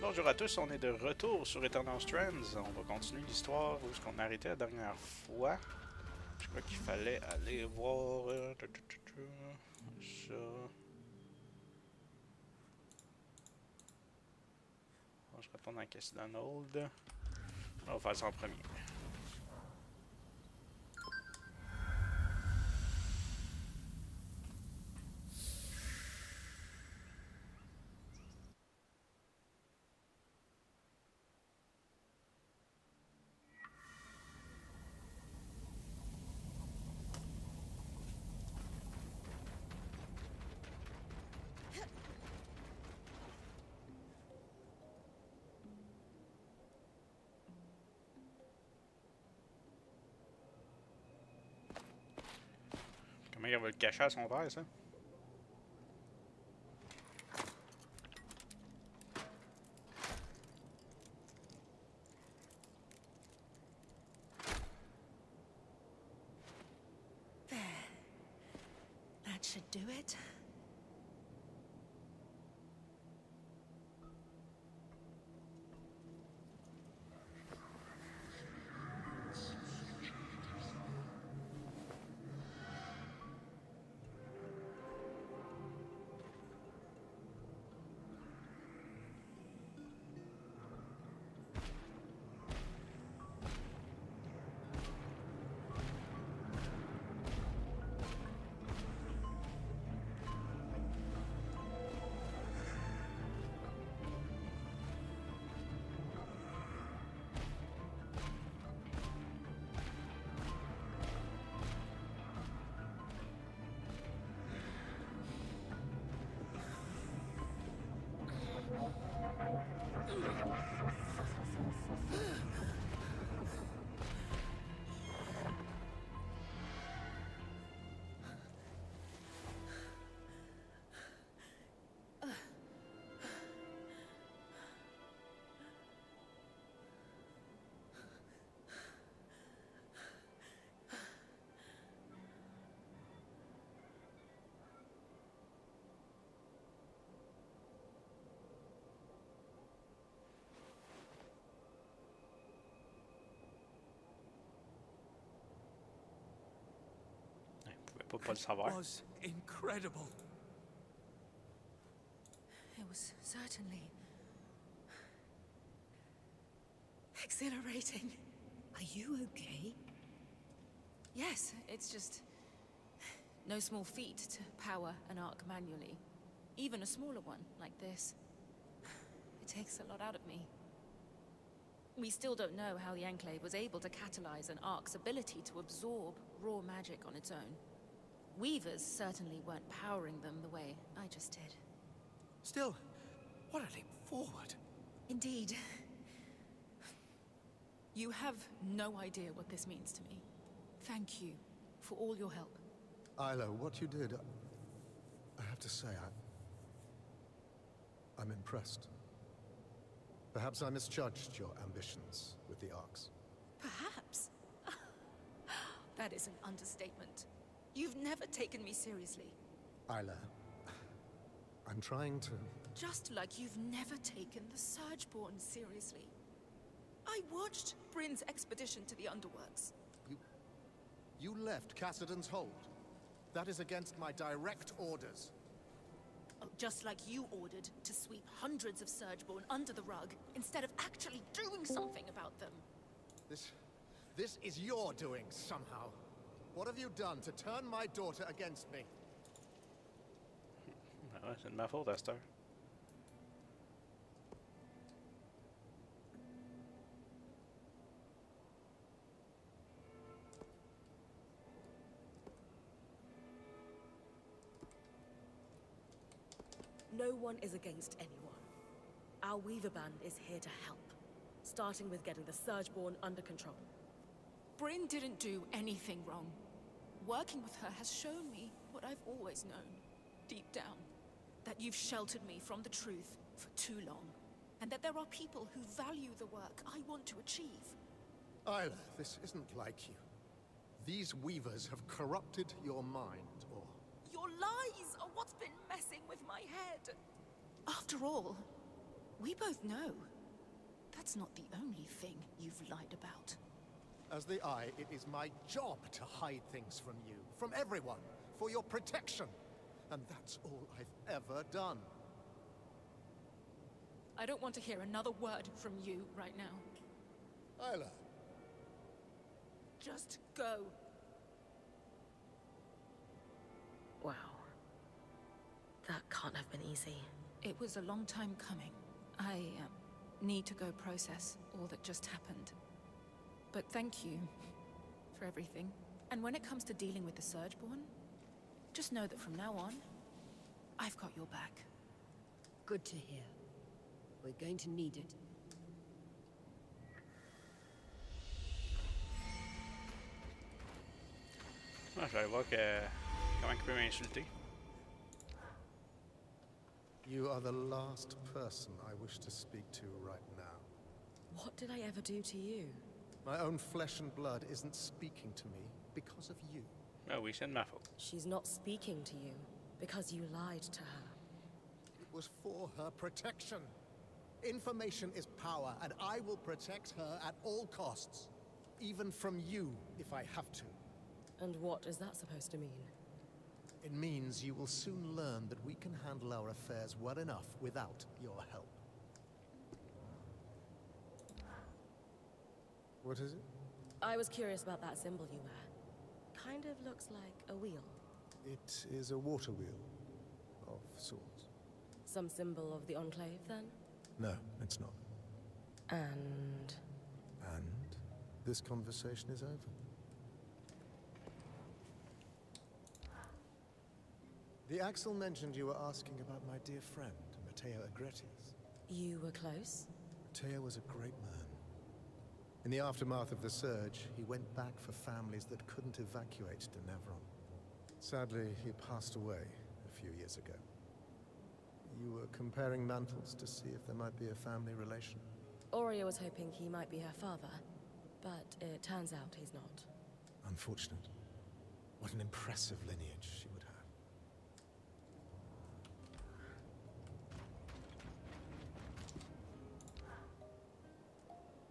Bonjour à tous, on est de retour sur Strands. On va continuer l'histoire où est-ce qu'on a arrêté la dernière fois. Je crois qu'il fallait aller voir ça. Bon, je retourne à Castle Donald. On va faire ça en premier. Comment il va le cacher à son père, ça? There. That should do it. Pas le savoir. It was incredible. It was certainly exhilarating. Are you okay? Yes, it's just no small feat to power an arc manually. Even a smaller one like this. It takes a lot out of me. We still don't know how the Enclave was able to catalyze an arc's ability to absorb raw magic on its own. Weavers certainly weren't powering them the way I just did. Still, what a leap forward. Indeed. You have no idea what this means to me. Thank you for all your help. Isla, what you did, I have to say, I'm impressed. Perhaps I misjudged your ambitions with the arcs. Perhaps. That is an understatement. You've never taken me seriously. Isla, I'm trying to... Just like you've never taken the Surgeborn seriously. I watched Bryn's expedition to the Underworks. You left Cassidon's hold. That is against my direct orders. Oh, just like you ordered to sweep hundreds of Surgeborn under the rug, instead of actually doing something about them. This is your doing, somehow. What have you done to turn my daughter against me? C'est de ma faute à cette heure. No one is against anyone. Our Weaver Band is here to help, starting with getting the Surgeborn under control. Bryn didn't do anything wrong. Working with her has shown me what I've always known, deep down. That you've sheltered me from the truth for too long. And that there are people who value the work I want to achieve. Isla, this isn't like you. These Weavers have corrupted your mind, or... Your lies are what's been messing with my head. After all, We both know. That's not the only thing you've lied about. As the Eye, it is my job to hide things from you, from everyone, for your protection. And that's all I've ever done. I don't want to hear another word from you right now. Isla. Just go. Wow. That can't have been easy. It was a long time coming. I need to go process all that just happened. But thank you for everything. And when it comes to dealing with the Surgeborn, just know that from now on, I've got your back. Good to hear. We're going to need it. Ah, je vais aller voir comment il peut m'insulter. You are the last person I wish to speak to right now. What did I ever do to you? My own flesh and blood isn't speaking to me because of you. Ah oui, c'est de ma faute. She's not speaking to you because you lied to her. It was for her protection. Information is power, and I will protect her at all costs. Even from you, if I have to. And what is that supposed to mean? It means you will soon learn that we can handle our affairs well enough without your help. What is it? I was curious about that symbol you wear. Kind of looks like a wheel. It is a water wheel, of sorts. Some symbol of the Enclave, then? No, it's not. And... And this conversation is over. The Axel mentioned you were asking about my dear friend, Matteo Agretes. You were close? Matteo was a great man. In the aftermath of the surge, he went back for families that couldn't evacuate to Nevron. Sadly, he passed away a few years ago. You were comparing mantles to see if there might be a family relation? Aurea was hoping he might be her father, but it turns out he's not. Unfortunate. What an impressive lineage she would have.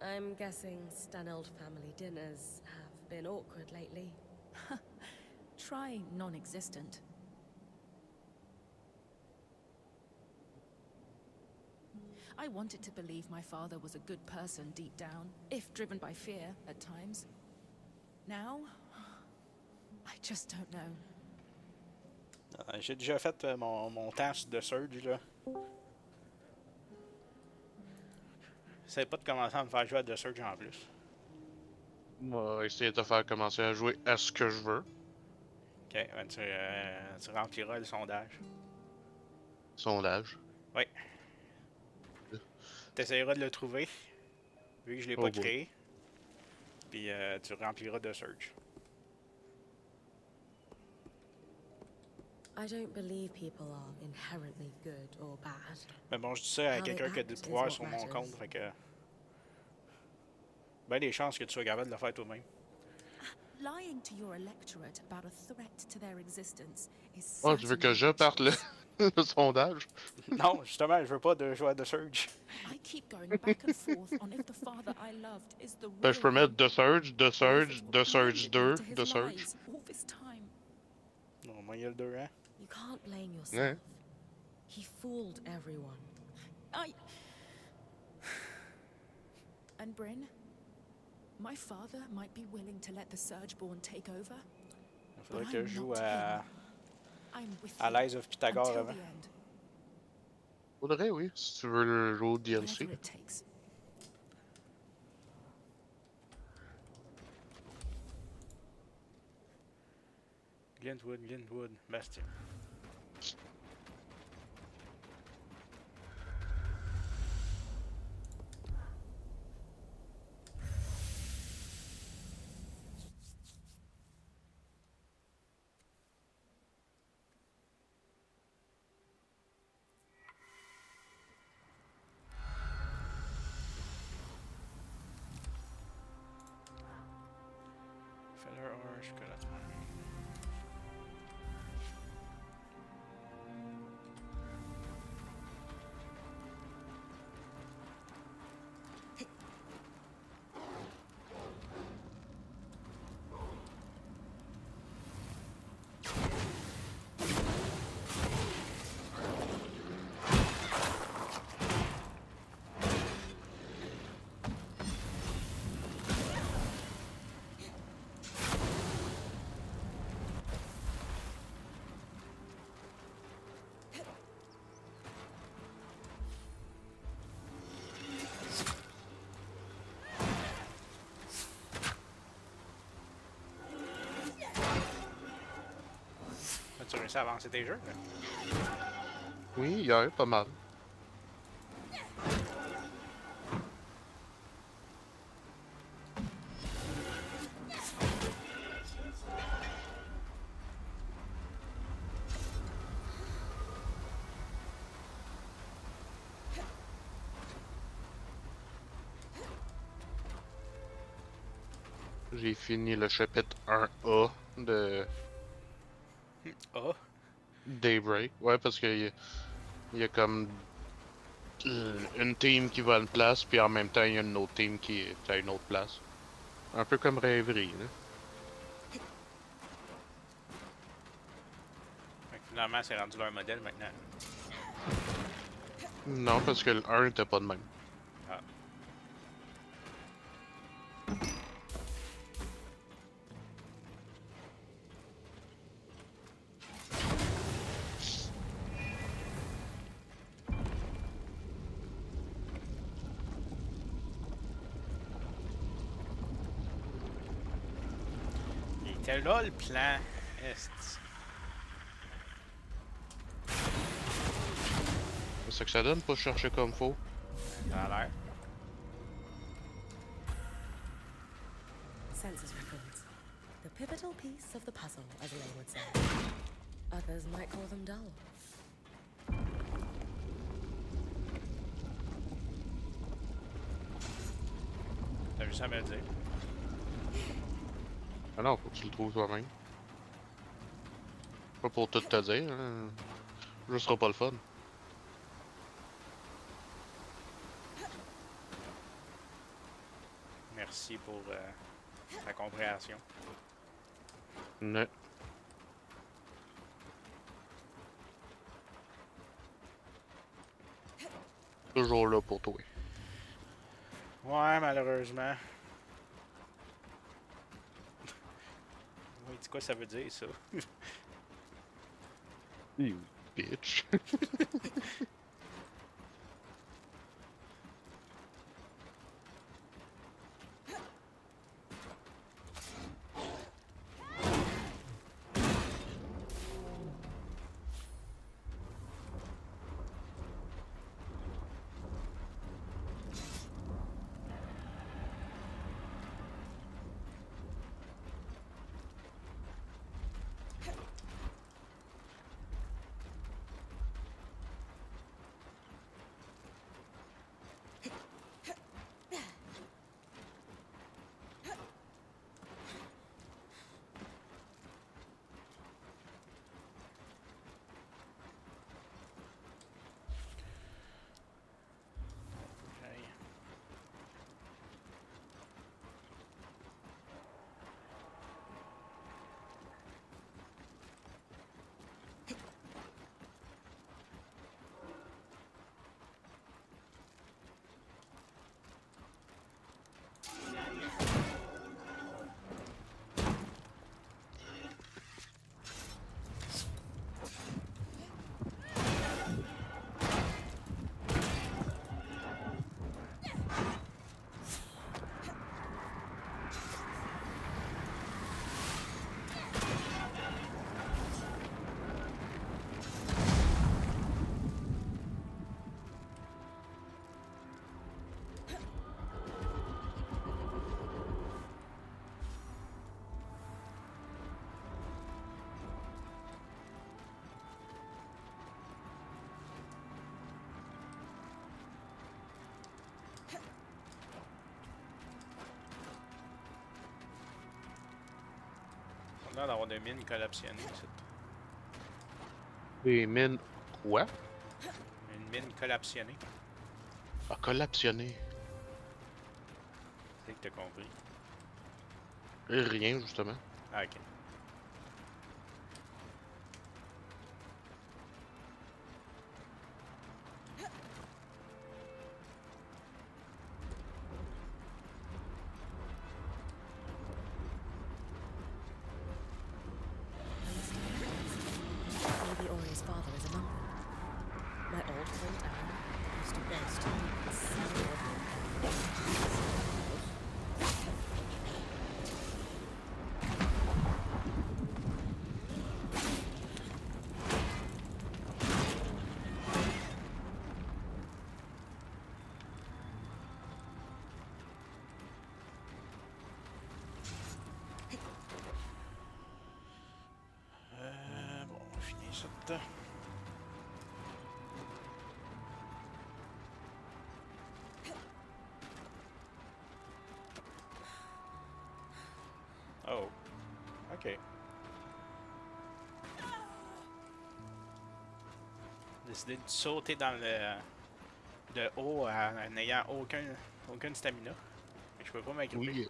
I'm guessing Stanold family dinners have been awkward lately. Try non-existent. I wanted to believe my father was a good person deep down, if driven by fear at times. Now, I just don't know. J'ai déjà fait mon temps de Surge, là. J'essaie pas de commencer à me faire jouer à The Surge en plus. On va essayer de te faire commencer à jouer à ce que je veux. Ok, ben tu rempliras le sondage. Sondage. Oui. Tu essaieras de le trouver, vu que je l'ai pas créé. Puis tu rempliras The Surge. I don't believe people are inherently good or bad. Mais bon, je dis ça à quelqu'un qui a du pouvoir sur mon compte, fait que... Ben des chances que tu sois capable de le faire toi-même. Lying to your electorate about a threat to their existence is Oh, tu veux que je parte le sondage? Non, justement, je veux pas de jouer à The Surge. I keep going back and forth on if the father I loved is the Ben, je peux mettre The Surge, The or if Surge, it The was Surge blinded 2, into his The Surge. lies all this time. Non, moi, il y a le 2, hein. You can't blame yourself. Yeah. He fooled everyone. And Bryn, my father might be willing to let the Surgeborn take over. Il faudrait que je joue à à l'Eyes of Pythagore avant. Faudrait, oui, si tu veux le jouer au DLC. Glintwood, Bastion. Feather or chocolat. réussi à avancer tes jeux, là? Oui, hier, pas mal. J'ai fini le chapitre 1A de Ah! Daybreak. Ouais, parce qu'il y a comme une team qui va à une place, puis en même temps, il y a une autre team qui est à une autre place. Un peu comme Rêverie, là. Fait que finalement, c'est rendu leur modèle maintenant. Non, parce que le 1 était pas de même. Ah. Il était là le plan. Est. C'est ça que ça donne, pas chercher comme faut. Ça a l'air. Census records. The pivotal piece of the puzzle, as Lay would say. Others might call them dull. T'as juste à me le dire. Ah non, faut que tu le trouves toi-même. Pas pour tout te dire, hein. Ce sera pas le fun. Merci pour ta compréhension. Ne. Toujours là pour toi. Ouais, malheureusement. Oui, dis quoi ça veut dire, ça? You bitch. On a l'air d'avoir des mines collapsionnées, ici. Des mines. Quoi? Une mine collapsionnée. A collapsionné. C'est que t'as compris. Rien, justement. Ah, ok. Maybe Ori's father is among them. My old friend Aaron used to boast he could sell Oh. Ok. Décidé de sauter dans le... de haut en n'ayant aucune stamina. Mais je peux pas m'agripper. Oui.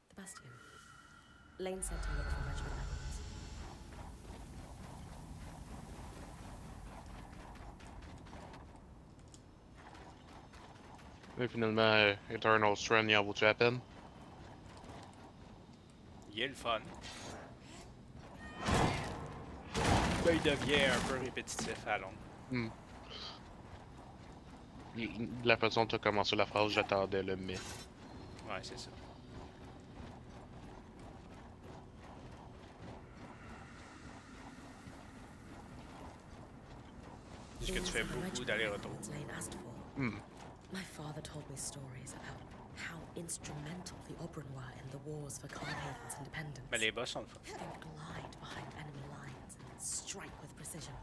The Bastion. Lane sent to look for Regiment Evans. Et finalement, Eternal Strand, il en vaut-tu la peine? Il est le fun. Là, il devient un peu répétitif à long. Hmm. De la façon dont tu as commencé la phrase, j'attendais le mais. Ouais, c'est ça. Est-ce que tu fais beaucoup d'aller-retour? Lane asked for. Hmm. My father told me stories about how instrumental the Oberon were in the wars for Carhaven's independence. Mais les boss sont le fun. They would glide behind enemy lines and strike with precision.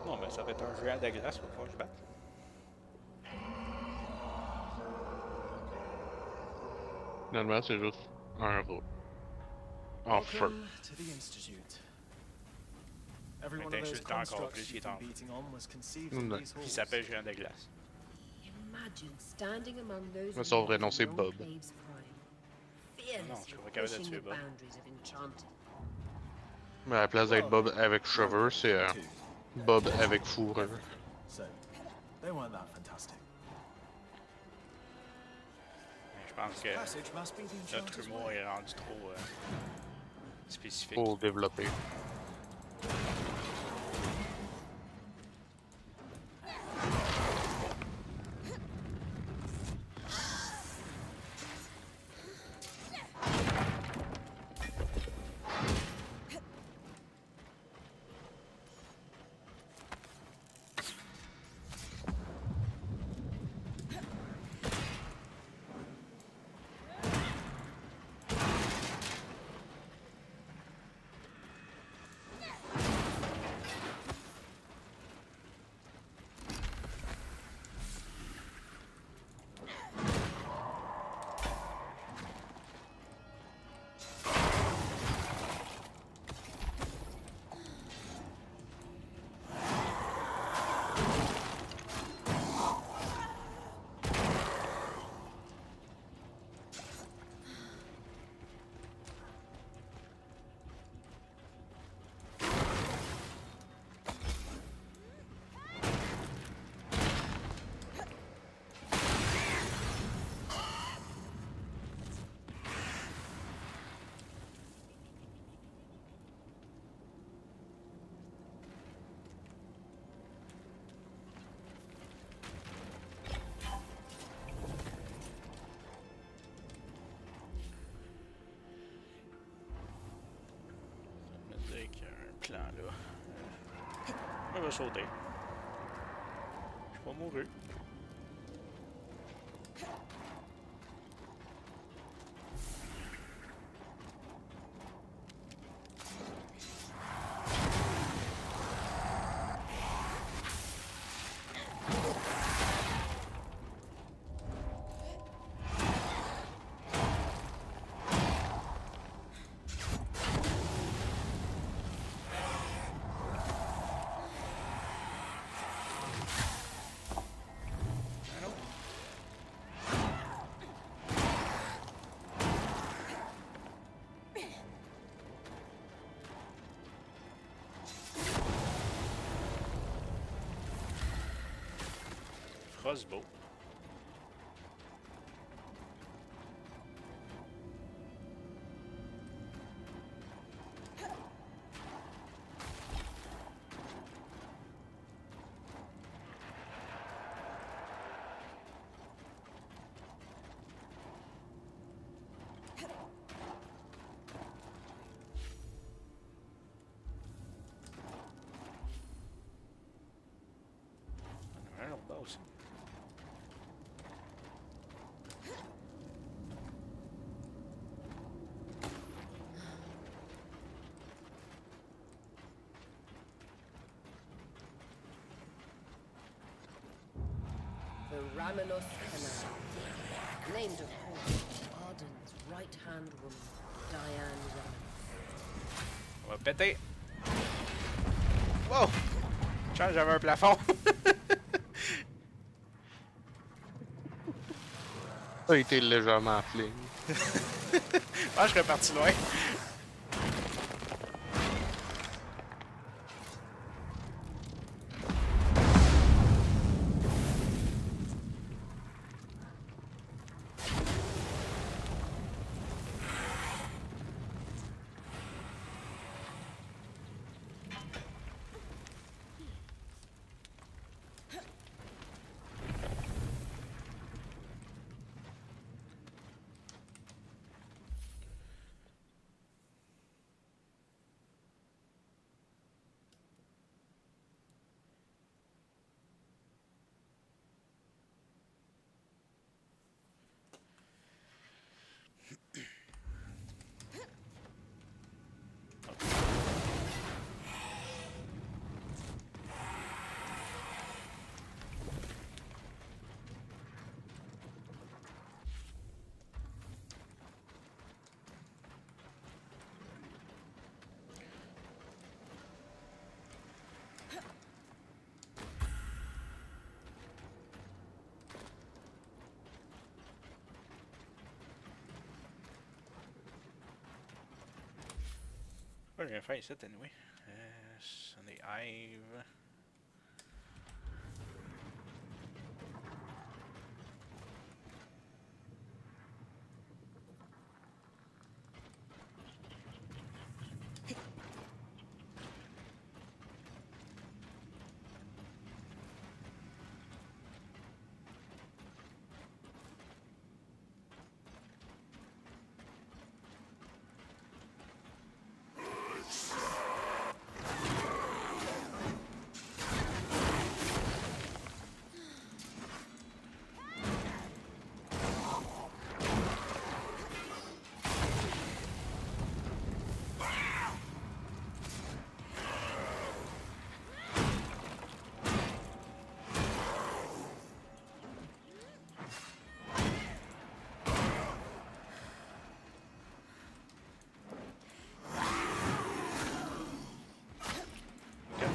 Non, ben ça va être un géant de glace, il va falloir que je batte. Finalement, c'est juste un rat. En feu. Welcome to the Institute. Every one of those T'insultes encore constructs plus, il you've est en been feu. beating on was conceived Mm, in ouais. these Il halls. s'appelle géant de glace. Imagine standing among those Mais son vrai nom, walls c'est in Bob. Longcave's prime, Non, je suis fearlessly pas capable de pushing tuer the Bob. boundaries of enchanting. Mais à la place d'être Bob avec cheveux, c'est Two. Bob avec fourrure. So, they weren't that fantastic. Mais je pense que Passage must be the notre enchanter's humour way. est rendu trop spécifique. Pour développer. va sauter. Je suis pas mouru. Crossbow. Un autre bas aussi. The Raminos Canal. Named of Arden's right-hand woman, Diane Ramin. On va péter. Wow! Chance, j'avais un plafond. Ça a été légèrement fling. Ah, je serais parti loin. What are we gonna fight it anyway? On the Hive.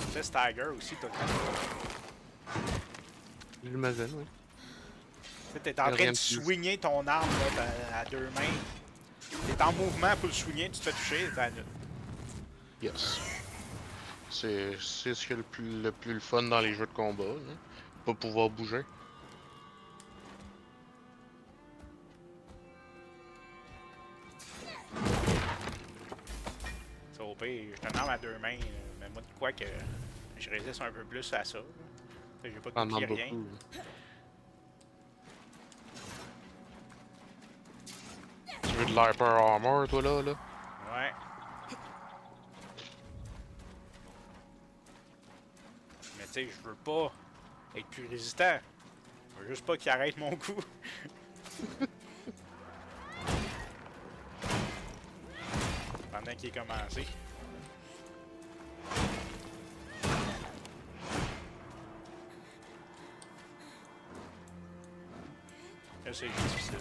Tu fais Tiger aussi, tout le temps. J'imagine, oui. Tu t'es en train de swinguer ton arme là, à deux mains. T'es en mouvement pour le swinguer, tu te fais toucher, t'as une... Yes. C'est ce qui est le plus fun dans les jeux de combat, hein? Pas pouvoir bouger. Ça au pire, je te arme à deux mains, mais moi de quoi que je résiste un peu plus à ça. J'ai pas T'en de demandes rien. beaucoup. Tu veux de l'hyper armor, toi, là? Ouais. tu sais, je veux pas être plus résistant. Je veux juste pas qu'il arrête mon coup. Pendant qu'il est commencé. Là, c'est difficile.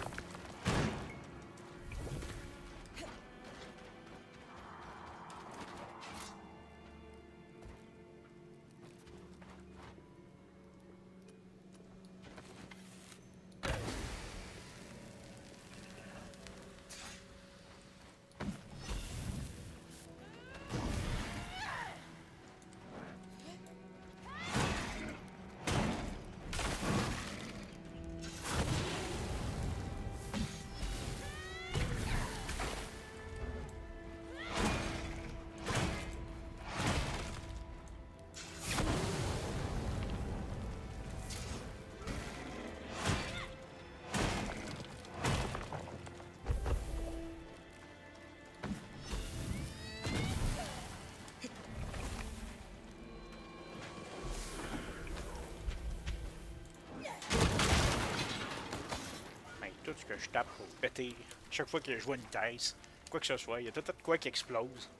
Tout ce que je tape pour péter chaque fois que je vois une caisse, quoi que ce soit, il y a tout de quoi qui explose.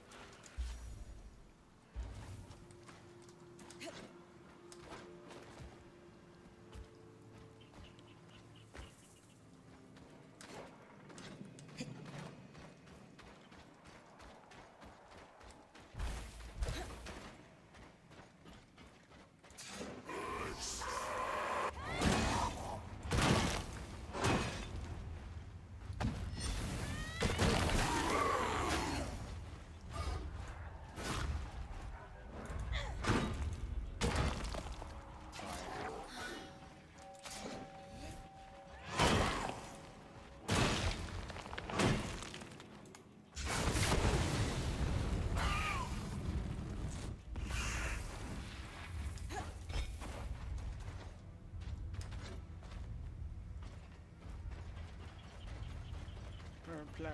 Un plan.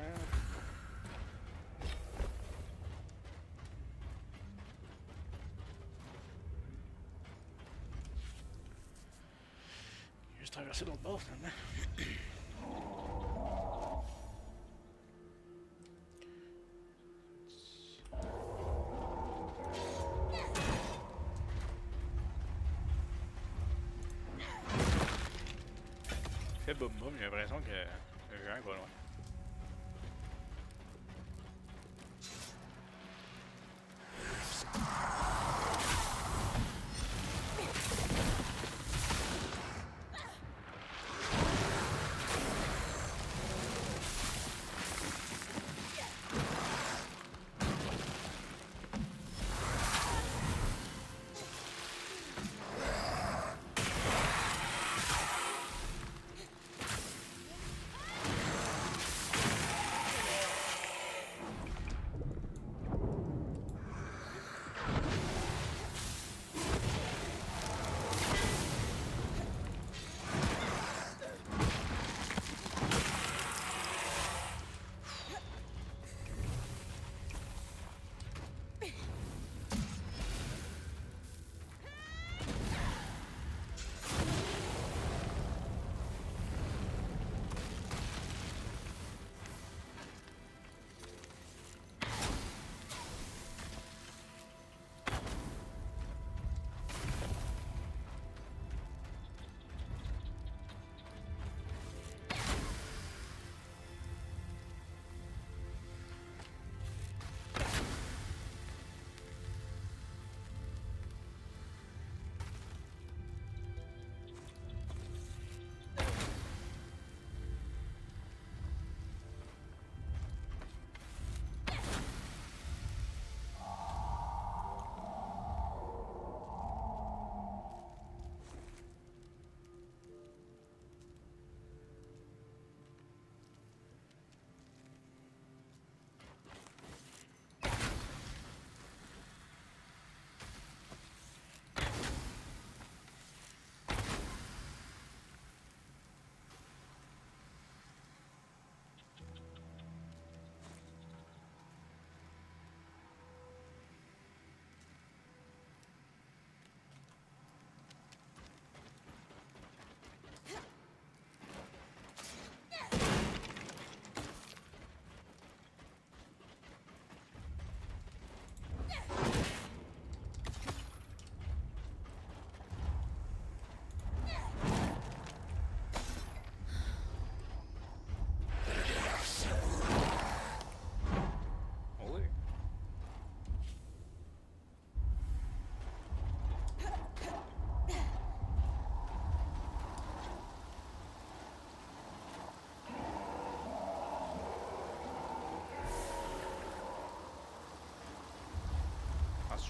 Juste traverser l'autre bord finalement. Fait boum boum, j'ai l'impression que le géant va loin.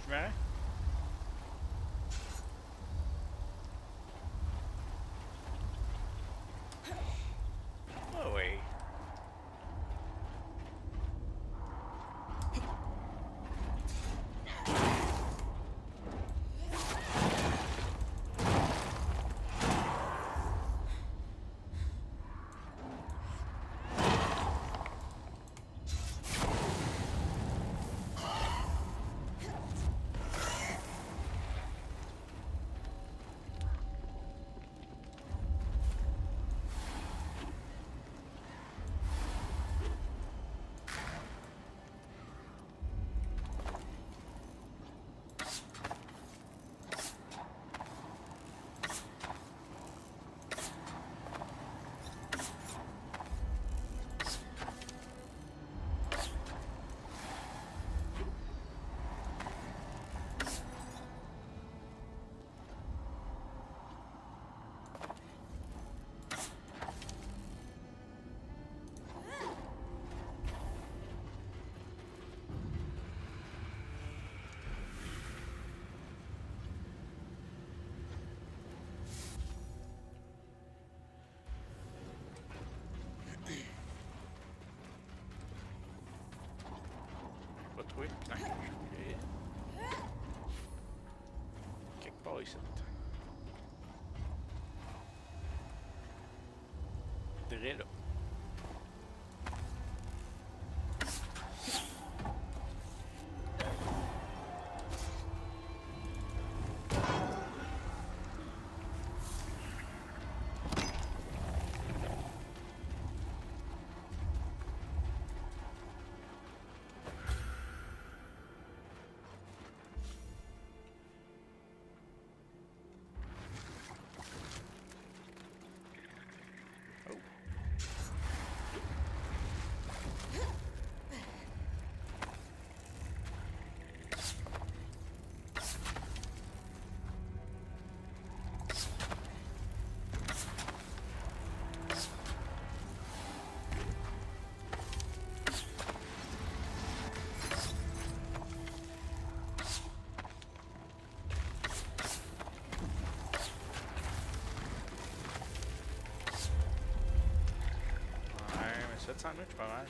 Ouais. Oh oui. Pas trouvé le plan que je voulais. Quelque part ici. Dré là. Ça de sandwich, pas mal.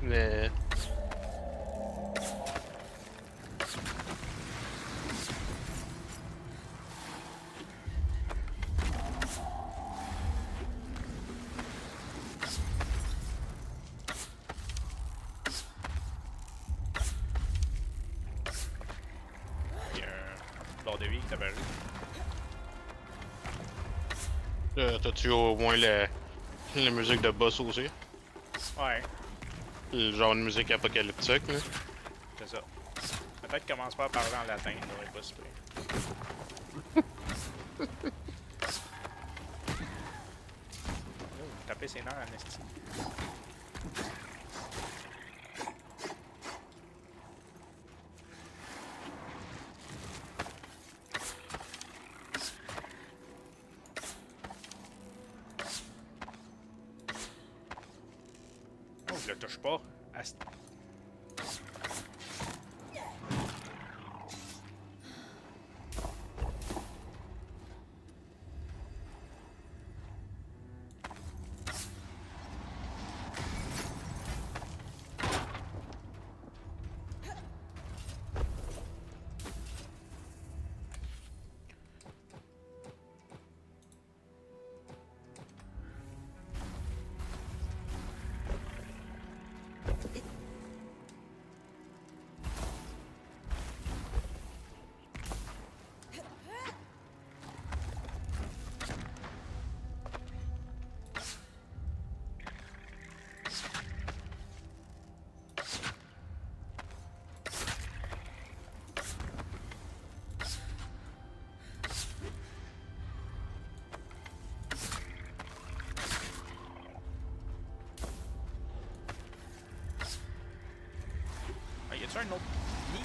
Mais. Il y a un bord de vie qui t'a apparu. T'as-tu au moins la musique de boss aussi? Ouais, Le genre de musique apocalyptique, là. c'est ça. Peut-être commence pas à parler en latin, ça devrait pas se pire. Oh, taper ses nerfs en esti. Oh, je le touche pas. Ah, y a-tu un autre nid?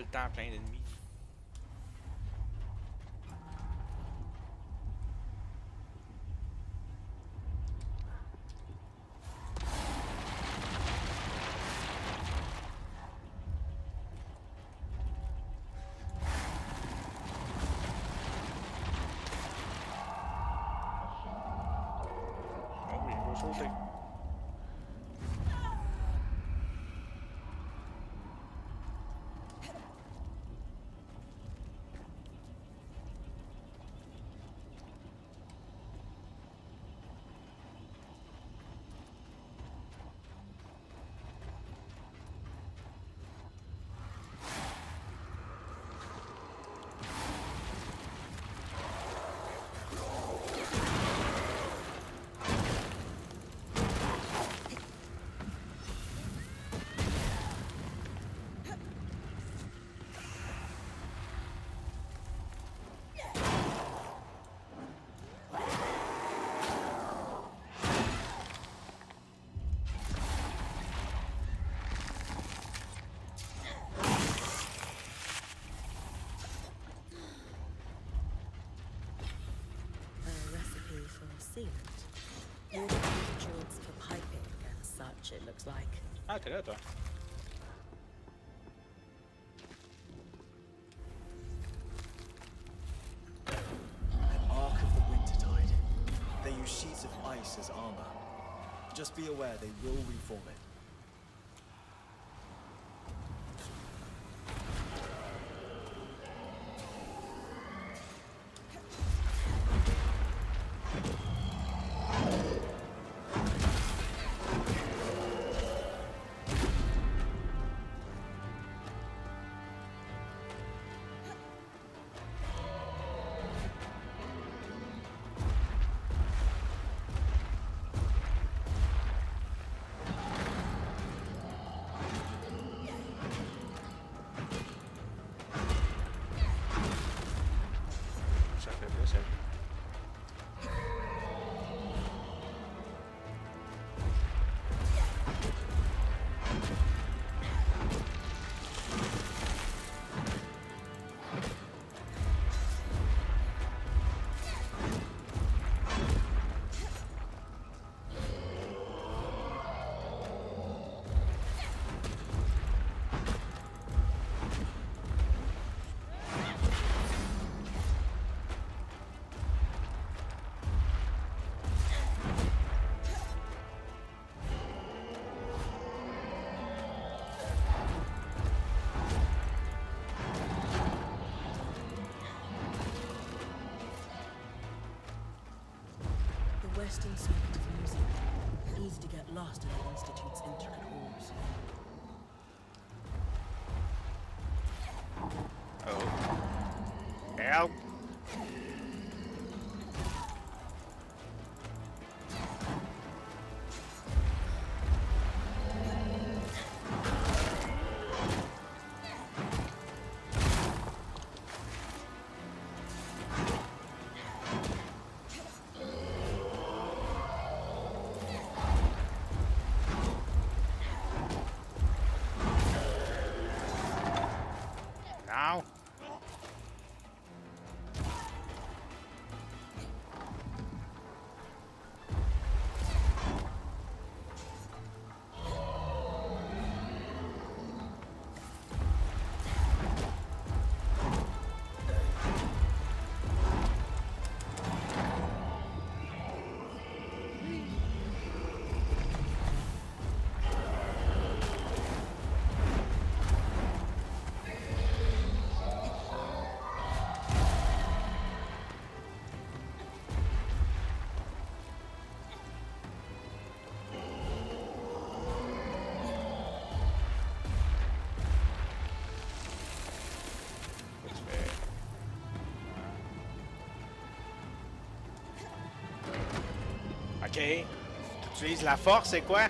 le temps plein d'ennemis. Oh oui, il va sauter. A recipe for sealant. Water nutrients for piping and such, it looks like. Ah, t'es là, toi. An Ark of the Wintertide. They use sheets of ice as armor. Just be aware they will reform it. Ça fait pas ça. The western circuit of the museum. Easy to get lost in the Institute's intricate halls. Oh. Help! Now. Ok. Tu utilises la force, c'est quoi?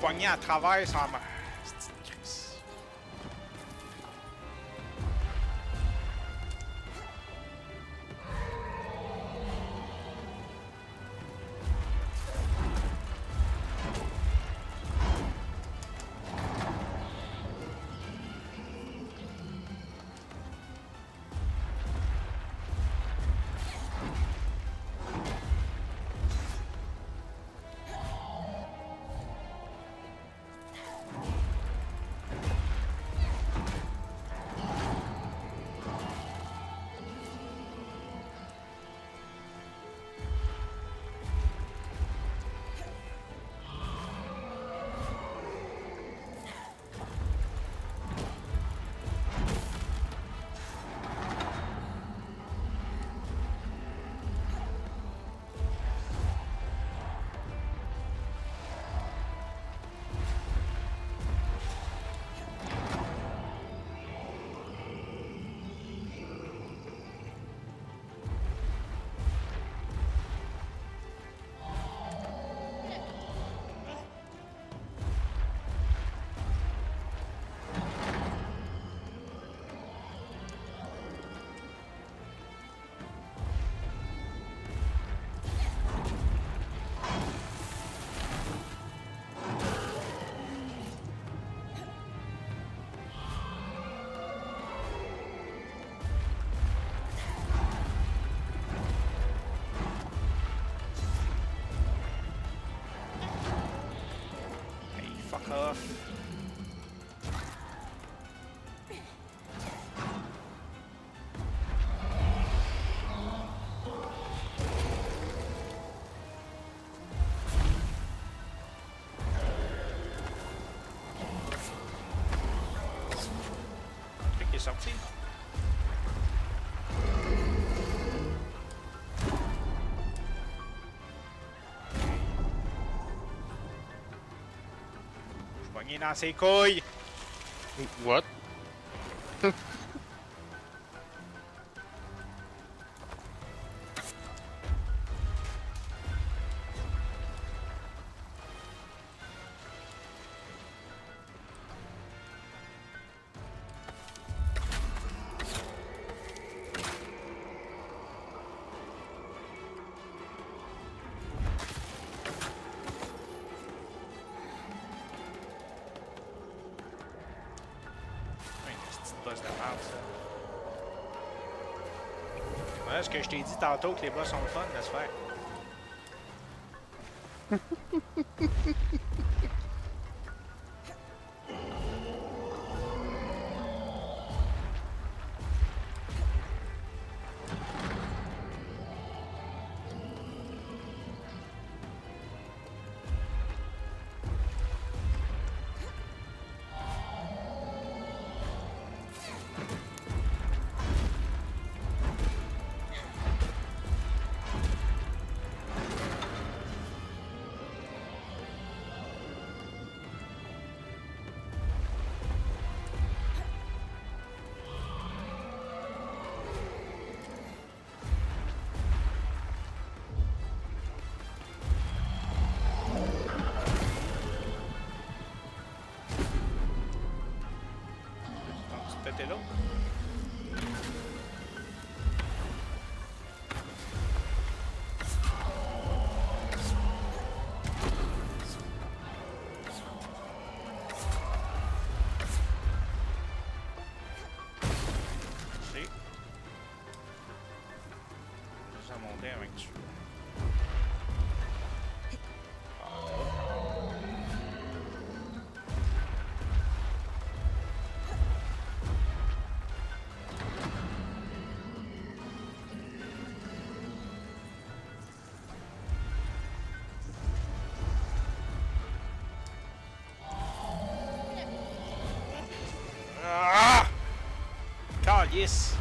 pogné à travers sans ma... C'est une crise. Fuck off. Le truc est sorti. Pogné dans ses couilles. What? Boss de merde, ça. Ouais, ce que je t'ai dit tantôt que les boss sont le fun de se faire. Péter l'autre. Si. Ça monter avec dessus. Ah! Calice!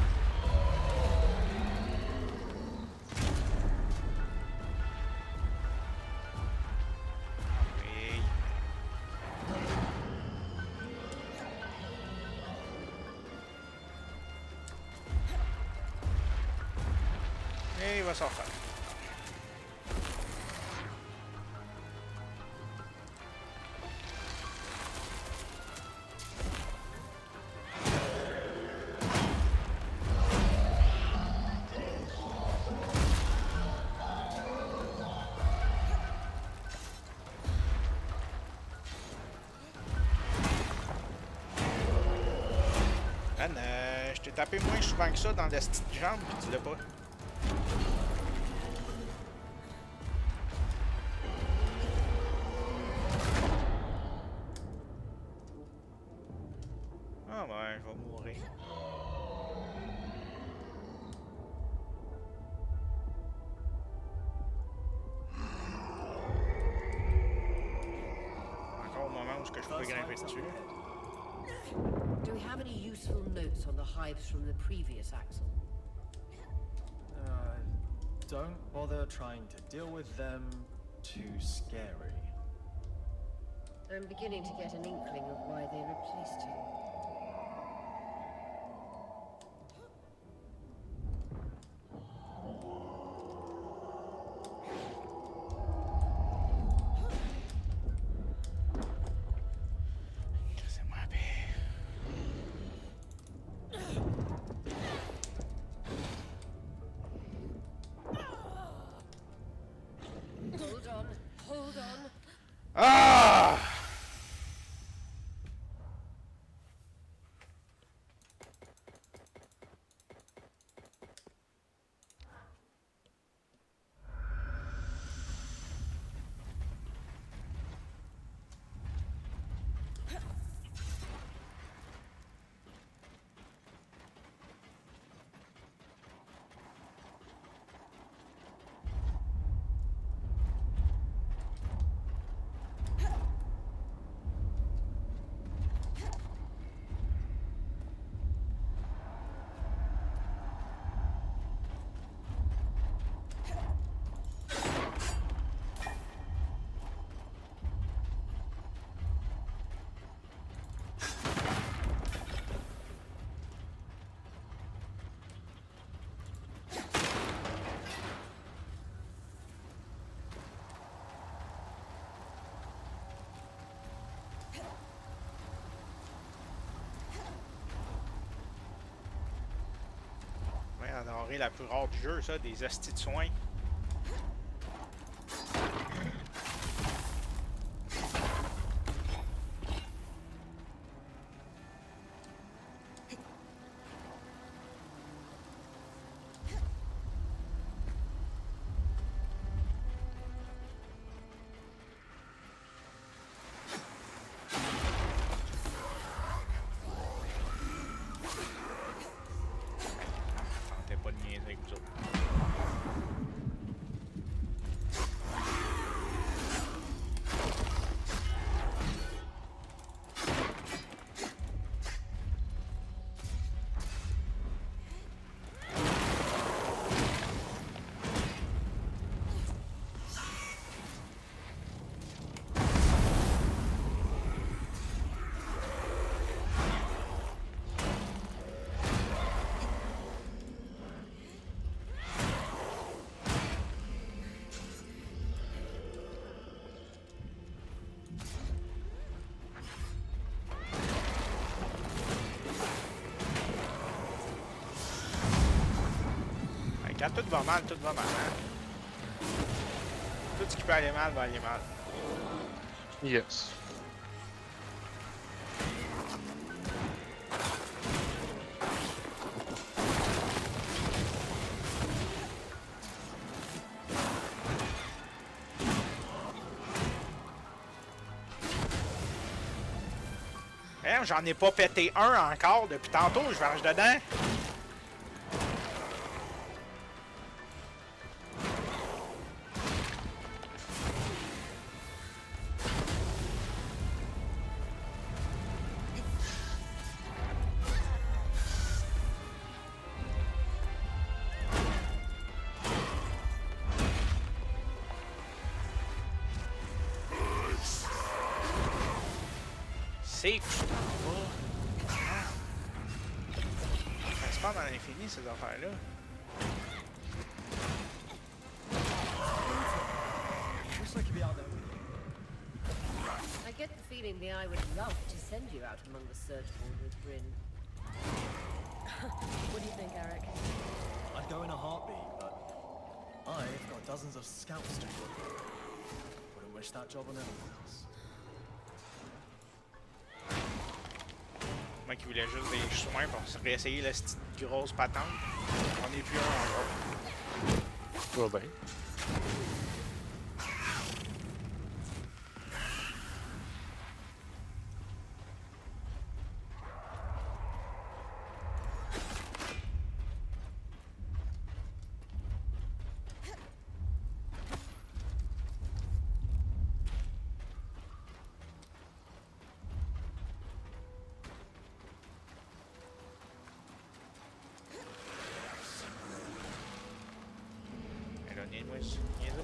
Oui. Et il va s'en faire. Je t'ai tapé moins souvent que ça dans la petite jambe, pis tu l'as pas. Ah ben, je vais mourir. Encore au moment où je peux grimper dessus. Do we have any useful notes on the hives from the previous axle? Don't bother trying to deal with them. Too scary. I'm beginning to get an inkling of why they replaced him. Laissez-moi la paix. Hold on, hold on. Ah! Ouais, la denrée la plus rare du jeu, ça, des hosties de soins. Tentez pas de niaiser avec vous autres. Quand tout va mal, tout va mal. Hein? Tout ce qui peut aller mal va aller mal. Yes. Hein, j'en ai pas pété un encore depuis tantôt, je marche dedans. C'est que je t'en vas. Ça se passe dans l'infini, ces affaires-là. Wish I could be out there with you. I get the feeling the Eye would love to send you out among the Surgeborn with Bryn. What do you think, Eric? I'd go in a heartbeat, but I've got dozens of scouts to do. Wouldn't wish that job on anyone else. Moi qui voulais juste des soins pour réessayer la petite grosse patente. On est plus un encore. Va bien.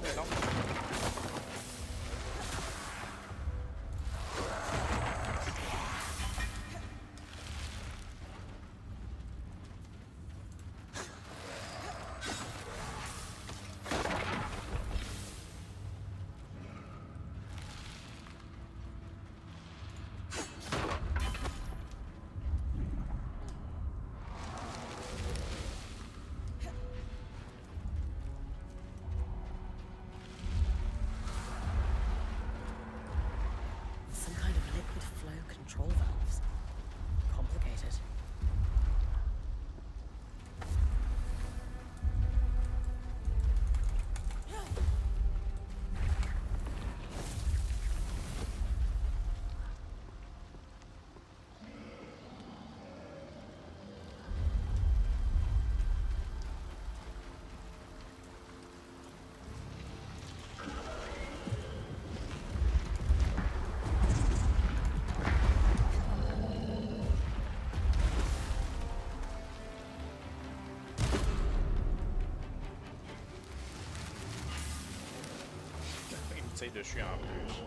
Mais non. Some kind of liquid flow control valves. Complicated. Il me tire dessus en plus.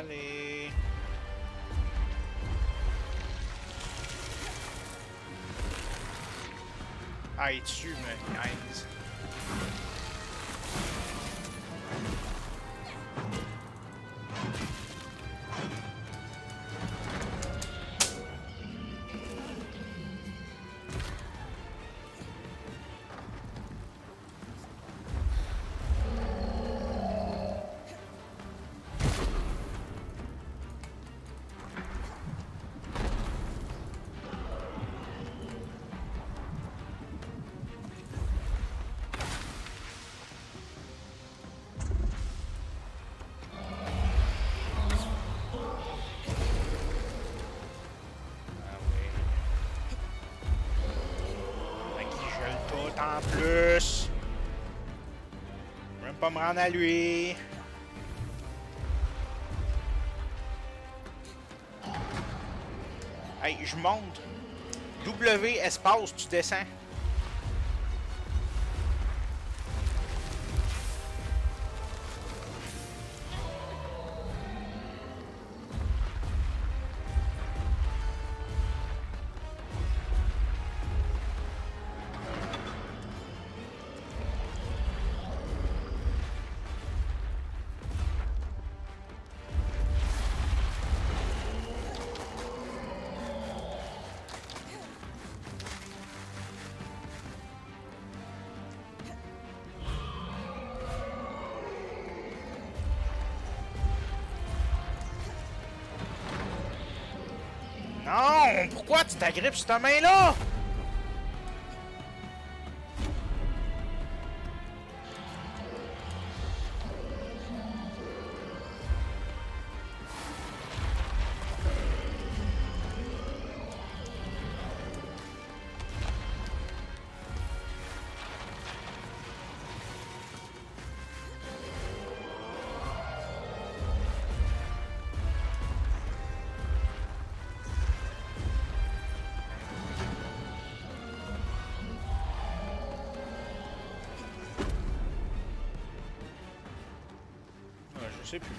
Allez. Ah, il tue, me niaise. en plus. Je peux même pas me rendre à lui. Hey, je monte. W espace, tu descends. Non! Pourquoi tu t'agrippes sur ta main-là? Je sais plus.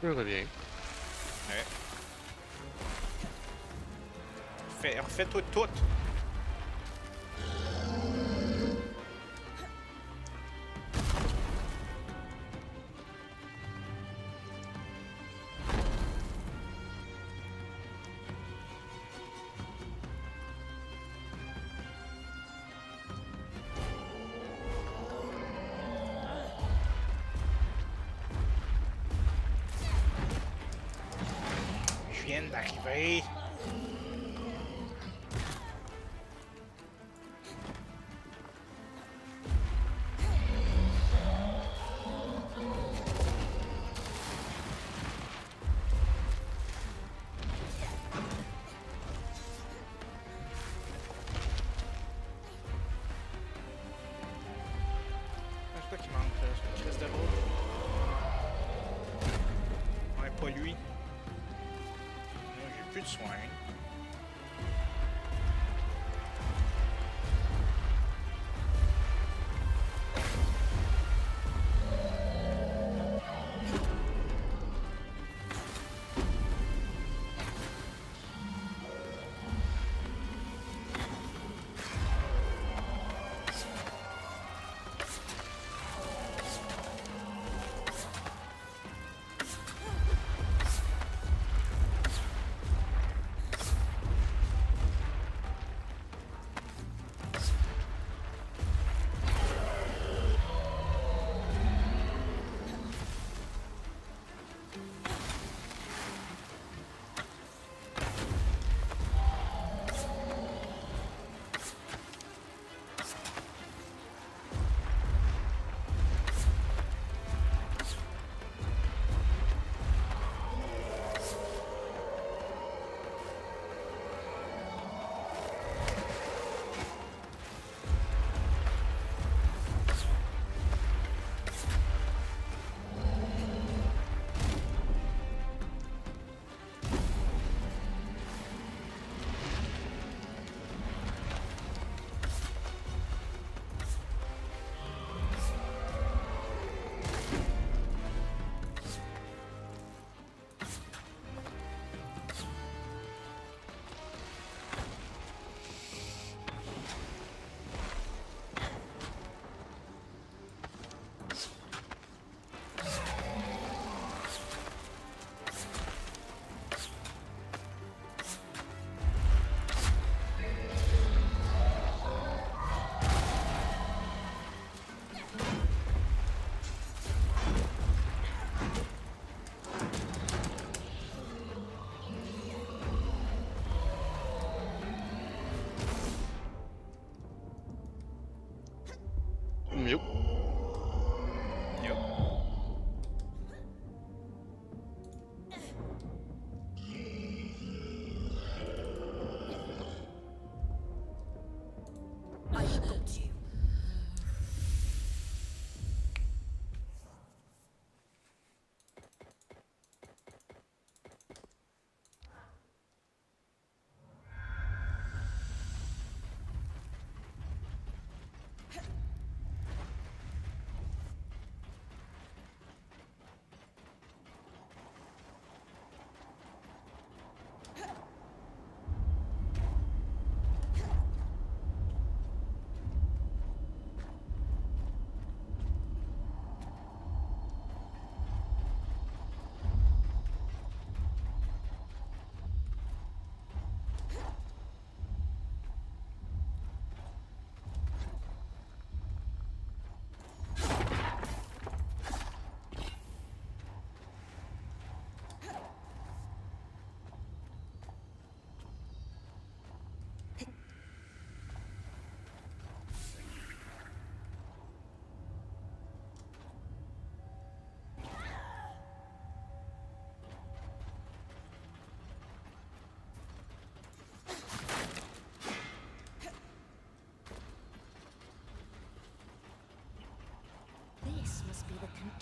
Je reviens. Ouais. Refais tout. Je viens d'arriver. C'est quoi qui manque là? C'est une crise de roue. Ouais, pas lui. Là, j'ai plus de soins.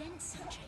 Jensen chamber.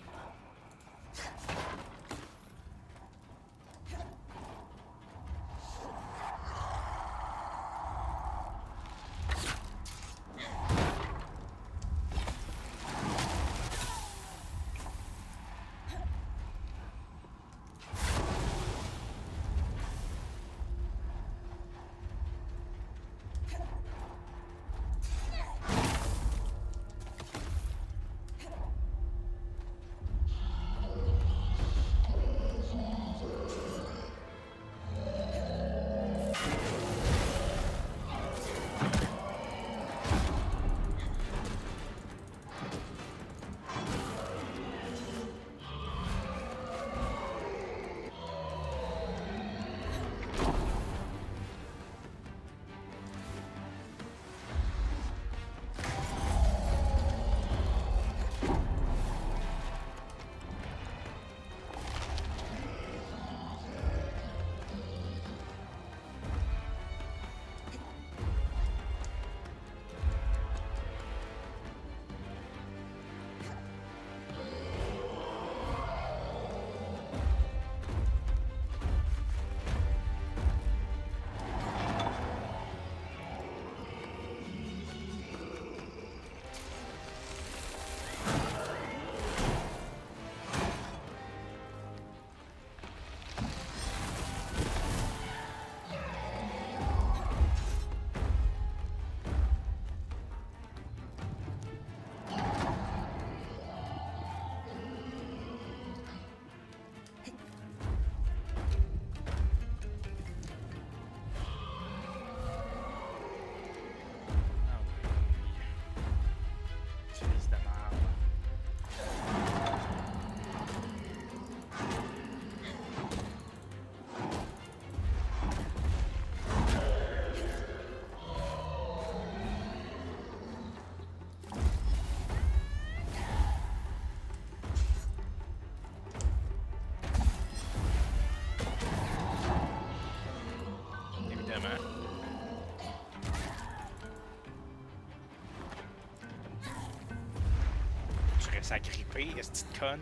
Tu restes agrippé, est-ce que tu te connes?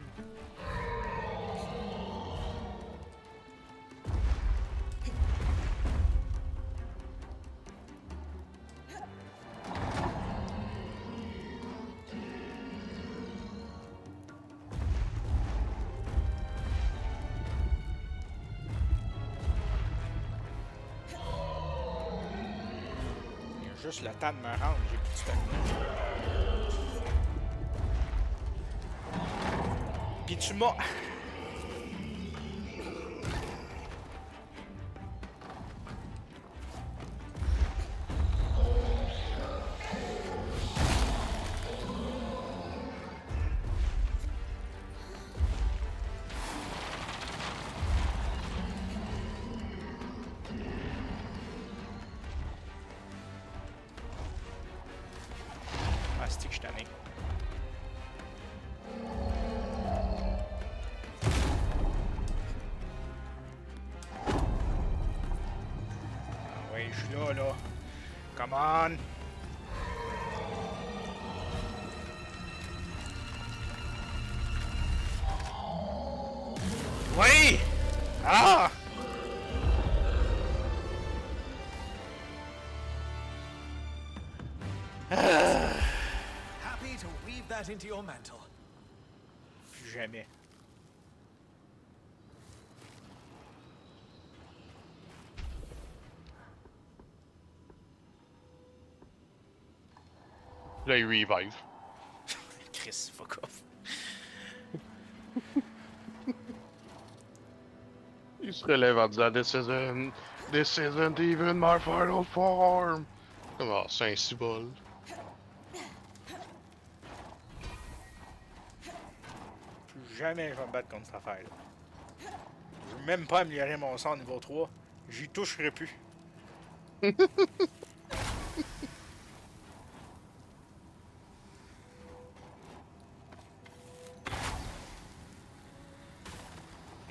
Il y a juste le temps de me rendre, j'ai plus de stamina. Pis tu m'as... Ah, c'est que je suis tanné. Je suis là. Come on! Oui! Ah! Happy to weave that into your mantle. Plus jamais. Là, il revive. Chris, fuck off. Il se relève en disant This isn't even my final form. Comment, c'est un cibole. Plus jamais je vais me battre contre cette affaire-là. Je veux même pas améliorer mon sang au niveau 3. J'y toucherai plus.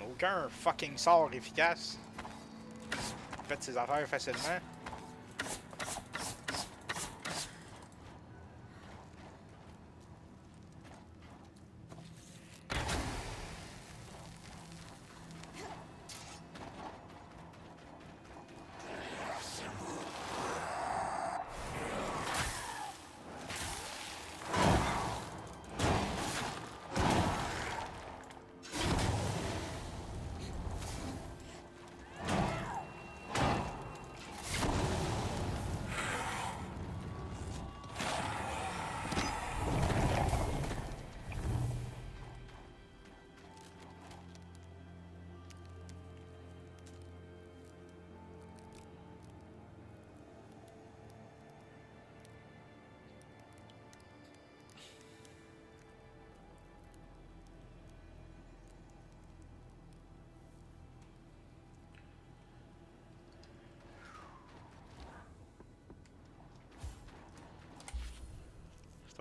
Aucun fucking sort efficace. Faites ses affaires facilement.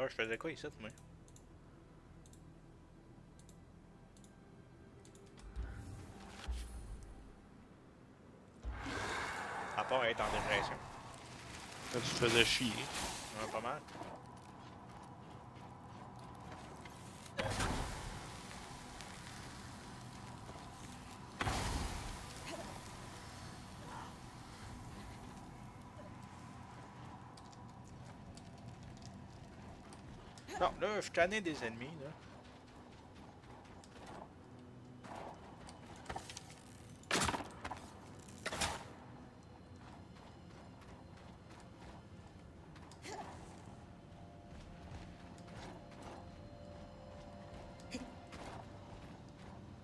Ah, je faisais quoi ici, moi? À part être en dépression. Là, tu te faisais chier. Ouais, pas mal. Non, là, je suis tanné des ennemis, là.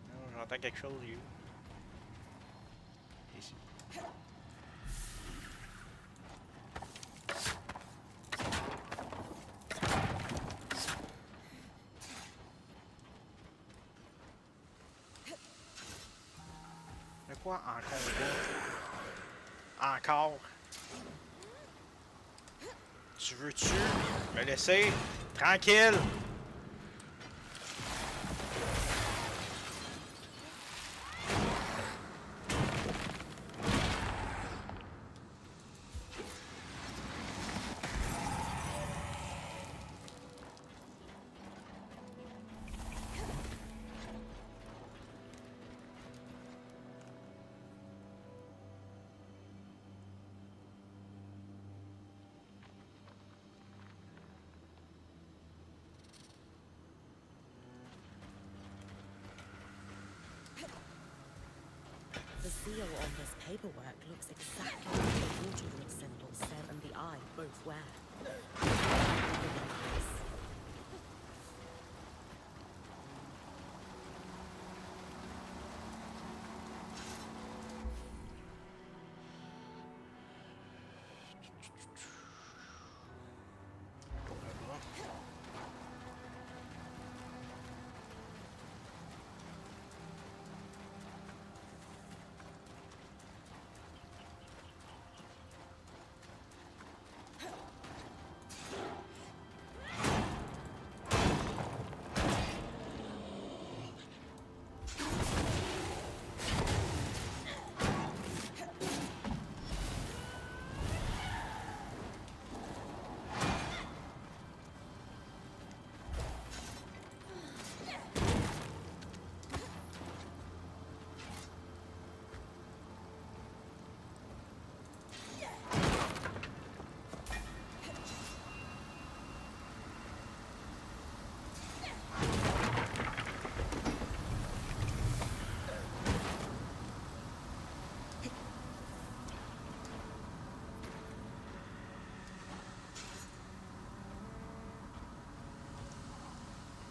Non, j'entends quelque chose, you. Ici. Mais quoi, encore là? Encore? Tu veux-tu me laisser tranquille? The seal on this paperwork looks exactly like the water symbol Sam and the Eye both wear.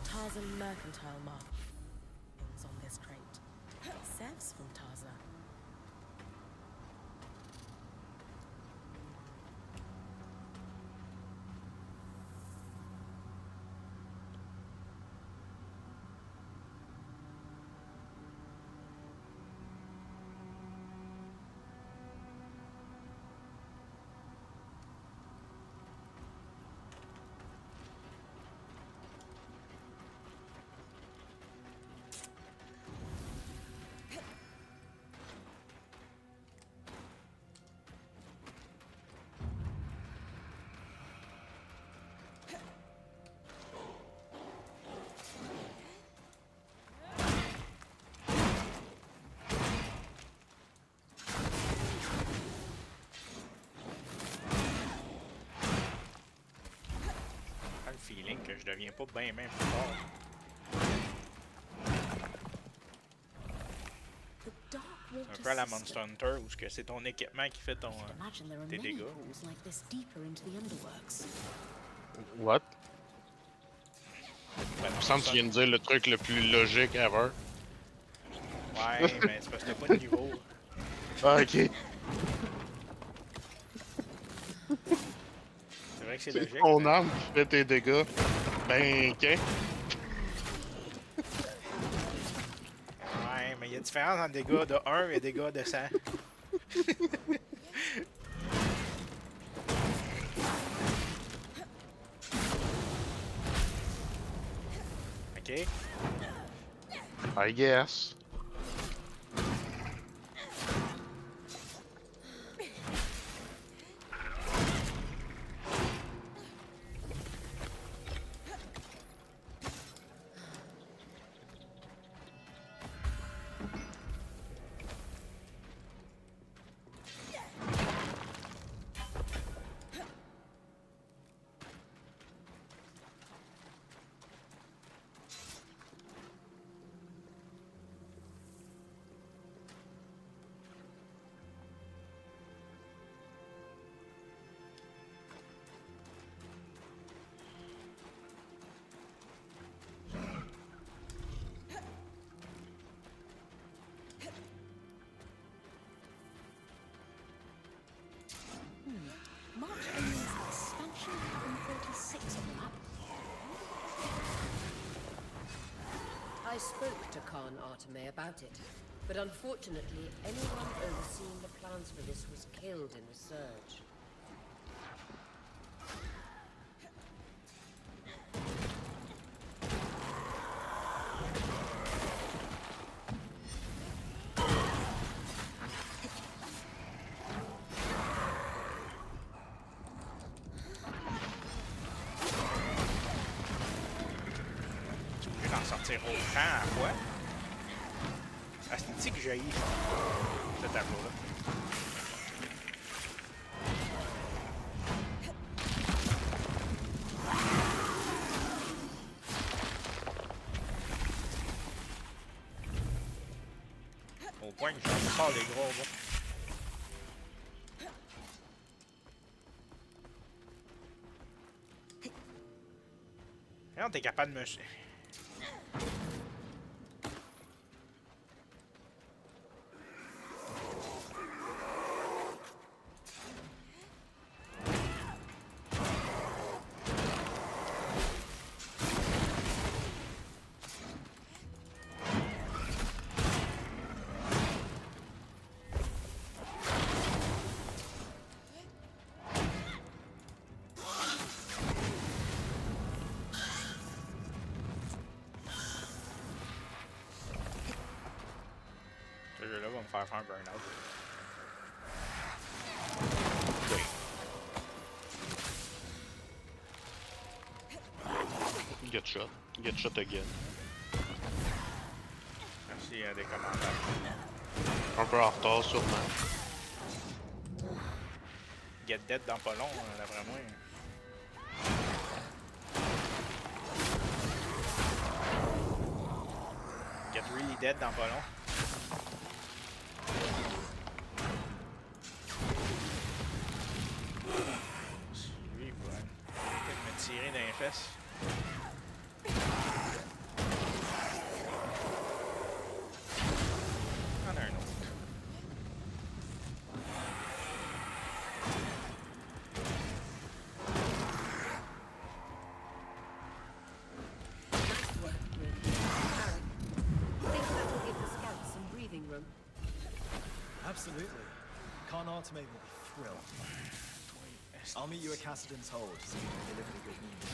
Tarza mercantile markings on this crate. Sev's from Tarza. Feeling que je deviens pas bien même plus fort. Un peu à la Monster Hunter où c'est ton équipement qui fait ton, tes dégâts. What? Ben, Il me semble que tu viens de dire le truc le plus logique ever. Ouais, mais c'est parce que t'as pas de niveau. Ah, ok. C'est vrai que c'est logique. Ton mais... arme qui fait tes dégâts. Ben, ok. Ouais, mais il y a différence entre dégâts de 1 et dégâts de 100. Ok. I guess. March Only's expansion in 36 on the map. I spoke to Khan Arteme about it, but unfortunately, anyone overseeing the plans for this was killed in the surge. Je vais en sortir autant à quoi? Asti que j'ai ce tableau-là. Au point que j'en sors les gros, moi. Non, t'es capable de me... Ce jeu-là va me faire un burn-out. Get shot. Get shot again. Merci des commentaires. Un peu en retard, sûrement. Get dead dans pas long, d'après moi. Get really dead dans pas long. Lui, il va peut-être me tirer dans les fesses. Il y en a un autre. Nice work, Grim. Alright. Think that will give the scouts some breathing room. Absolutely. Khan Arteme will be thrilled. I'll meet you at Cassidon's Hold so you can deliver the good news.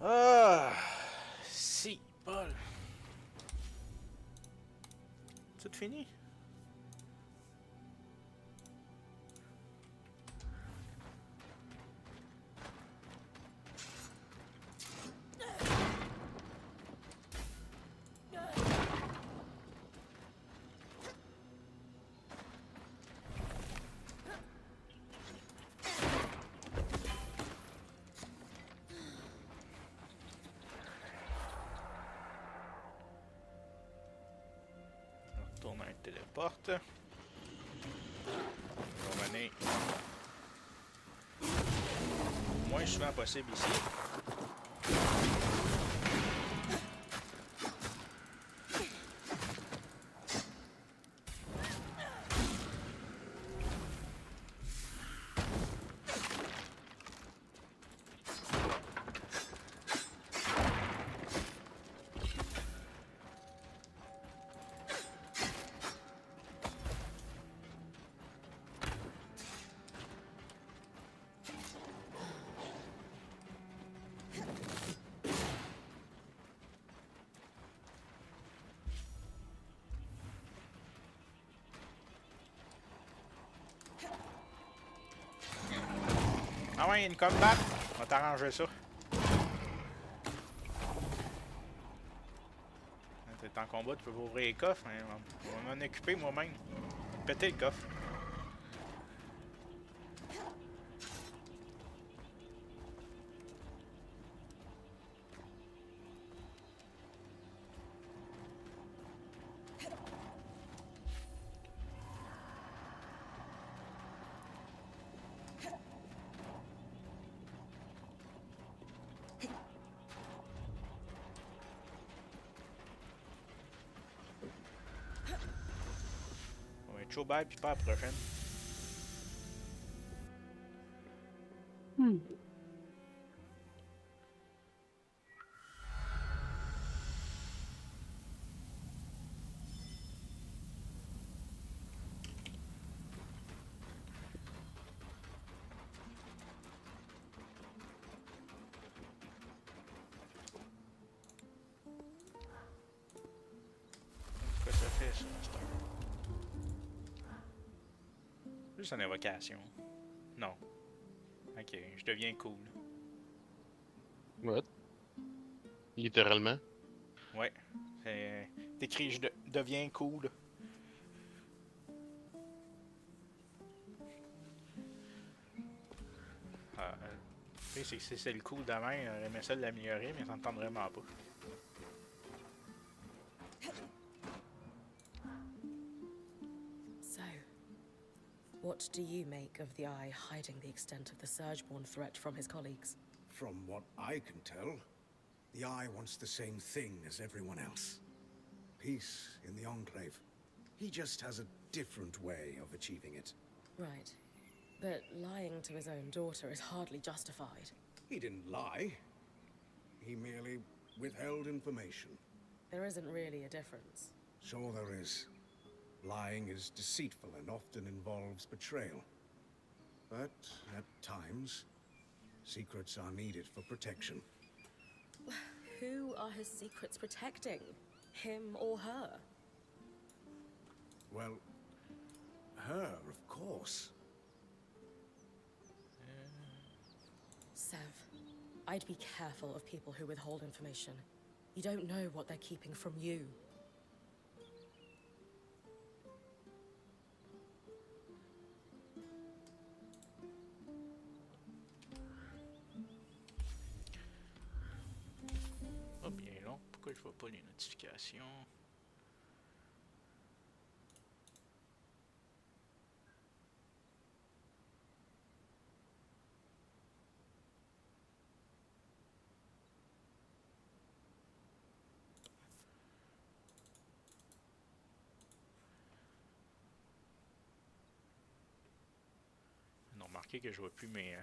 Ah! Si, Paul. Tout fini? On retourne à un téléporte. donné le moins souvent possible ici. Ah ouais, une combat! On va t'arranger ça. T'es en combat, tu peux pas ouvrir les coffres. Hein. On va m'en occuper moi-même. Péter le coffre. Chaud bye, puis pas à la prochaine. Qu'est-ce que ça fait, ça, c'est juste une invocation. Non. Ok, je deviens cool. What? Littéralement? Ouais. C'est écrit je deviens cool. Tu sais, c'est le cool demain. J'aimerais ça l'améliorer, mais ça ne tente vraiment pas. So, what do you make of the Eye hiding the extent of the Surgeborn threat from his colleagues? From what I can tell, the Eye wants the same thing as everyone else. Peace in the Enclave. He just has a different way of achieving it. Right. But lying to his own daughter is hardly justified. He didn't lie. He merely withheld information. There isn't really a difference. Sure there is. Lying is deceitful and often involves betrayal. But at times, secrets are needed for protection. Who are his secrets protecting? Him or her? Well, her, of course. Sev, I'd be careful of people who withhold information. You don't know what they're keeping from you. Oh bien long, pourquoi je vois pas les notifications? Non, remarquez que je vois plus mes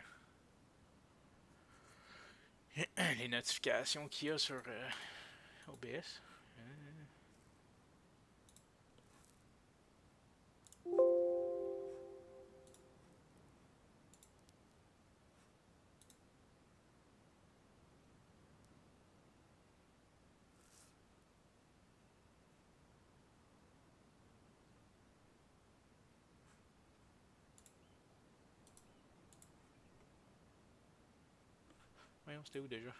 les notifications qu'il y a sur OBS. Voyons, c'était où déjà?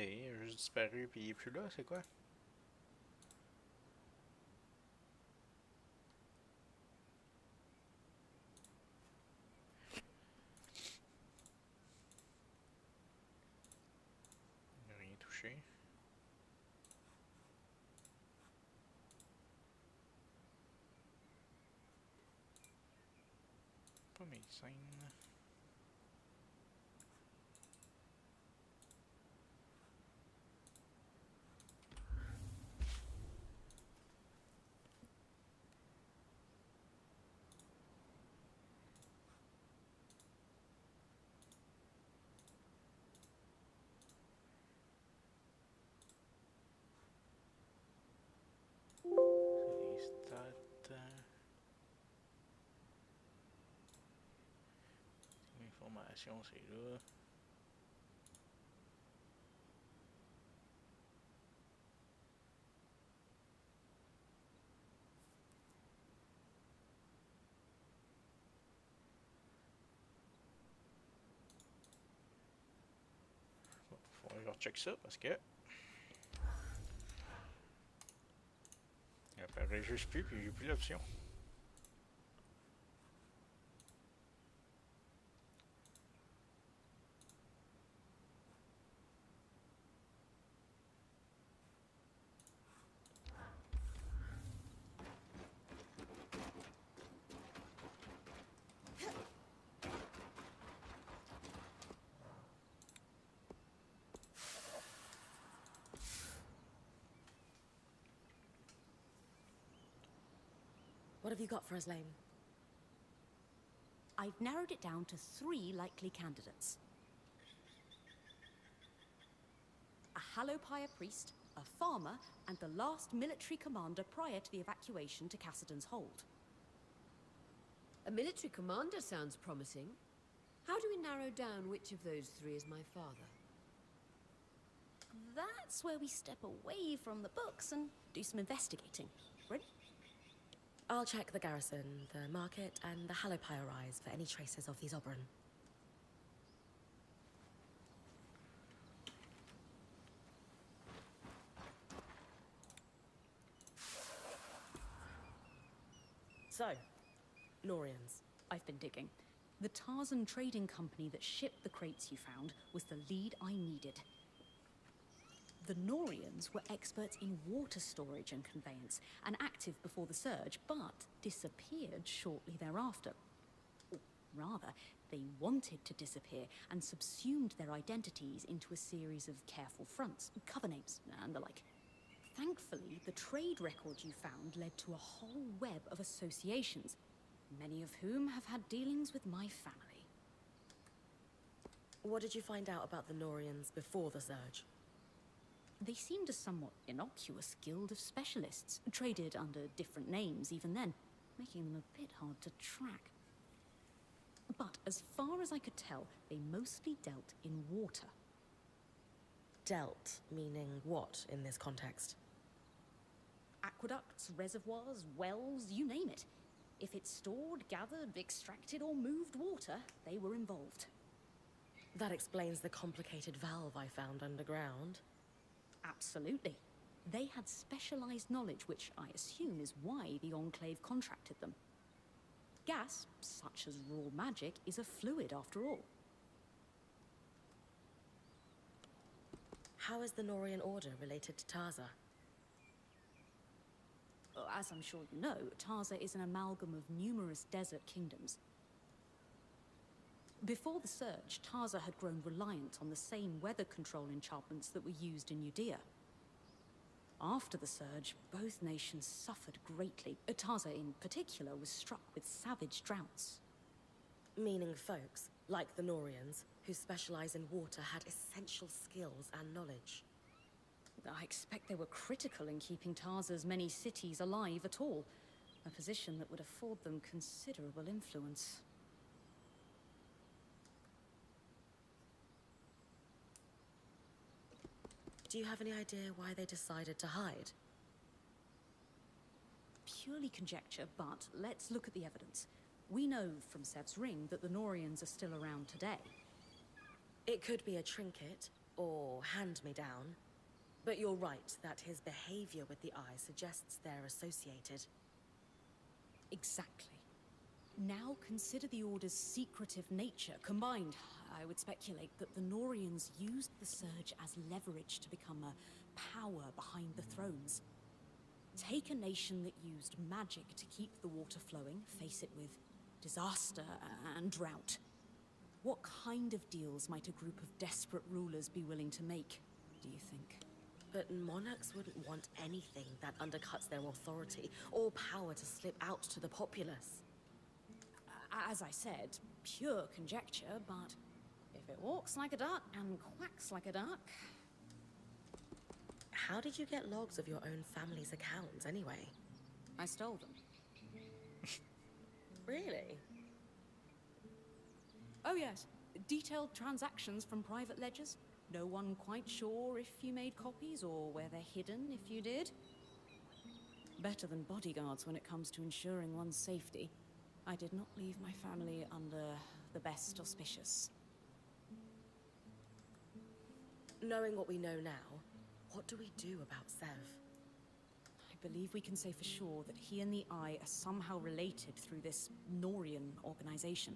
il a juste disparu puis il est plus là, c'est quoi? Il n'a rien touché. Pas médecine. Les stats. L'information, c'est là. Bon, faut que je recheck ça parce que. Il apparaît juste plus, puis j'ai plus l'option. What have you got for us, Lane? I've narrowed it down to 3 likely candidates. A Hallowpire priest, a farmer, and the last military commander prior to the evacuation to Cassidon's Hold. A military commander sounds promising. How do we narrow down which of those 3 is my father? That's where we step away from the books and do some investigating. Ready? I'll check the garrison, the market, and the Hallowpire Rise for any traces of these Oberon. So, Norians. I've been digging. The Tarzan trading company that shipped the crates you found was the lead I needed. The Norians were experts in water storage and conveyance, and active before the surge, but disappeared shortly thereafter. Or rather, they wanted to disappear and subsumed their identities into a series of careful fronts, cover names, and the like. Thankfully, the trade record you found led to a whole web of associations, many of whom have had dealings with my family. What did you find out about the Norians before the surge? They seemed a somewhat innocuous guild of specialists, traded under different names even then, making them a bit hard to track. But as far as I could tell, they mostly dealt in water. Dealt, meaning what in this context? Aqueducts, reservoirs, wells, you name it. If it stored, gathered, extracted, or moved water, they were involved. That explains the complicated valve I found underground. Absolutely. They had specialized knowledge, which I assume is why the Enclave contracted them. Gas, such as raw magic, is a fluid after all. How is the Norian Order related to Tarza? As I'm sure you know, Tarza is an amalgam of numerous desert kingdoms. Before the surge, Tarza had grown reliant on the same weather control enchantments that were used in Judea. After the surge, both nations suffered greatly. Tarza in particular was struck with savage droughts. Meaning folks, like the Norians, who specialize in water, had essential skills and knowledge. I expect they were critical in keeping Tarza's many cities alive at all, a position that would afford them considerable influence. Do you have any idea why they decided to hide? Purely conjecture, but let's look at the evidence. We know from Sev's ring that the Norians are still around today. It could be a trinket, or hand-me-down. But you're right that his behavior with the eye suggests they're associated. Exactly. Now consider the Order's secretive nature. Combined, I would speculate that the Norians used the Surge as leverage to become a power behind the thrones. Take a nation that used magic to keep the water flowing, face it with disaster and drought. What kind of deals might a group of desperate rulers be willing to make, do you think? But monarchs wouldn't want anything that undercuts their authority or power to slip out to the populace. As I said, pure conjecture, but if it walks like a duck and quacks like a duck... How did you get logs of your own family's accounts, anyway? I stole them. Really? Oh yes, detailed transactions from private ledgers. No one quite sure if you made copies or where they're hidden if you did. Better than bodyguards when it comes to ensuring one's safety. I did not leave my family under the best auspicious. Knowing what we know now, what do we do about Sev? I believe we can say for sure that he and the Eye are somehow related through this Norian organization.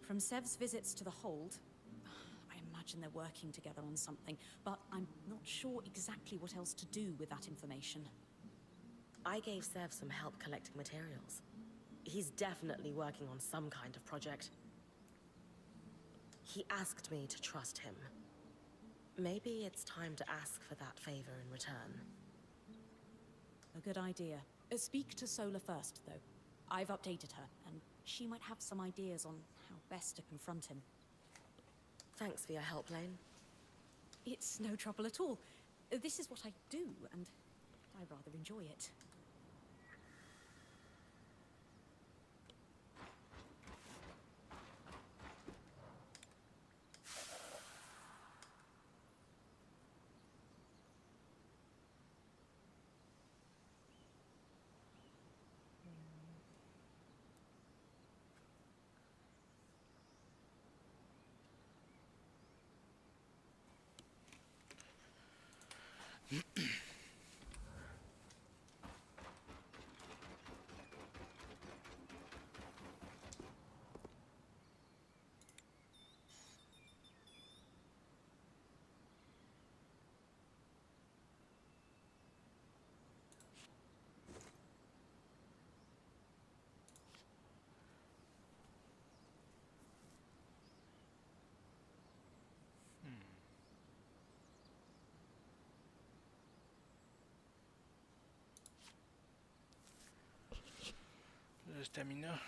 From Sev's visits to the Hold, I imagine they're working together on something, but I'm not sure exactly what else to do with that information. I gave Sev some help collecting materials. He's definitely working on some kind of project. He asked me to trust him. Maybe it's time to ask for that favor in return. A good idea. Speak to Sola first, though. I've updated her, and she might have some ideas on how best to confront him. Thanks for your help, Lane. It's no trouble at all. This is what I do, and I rather enjoy it. Stamina.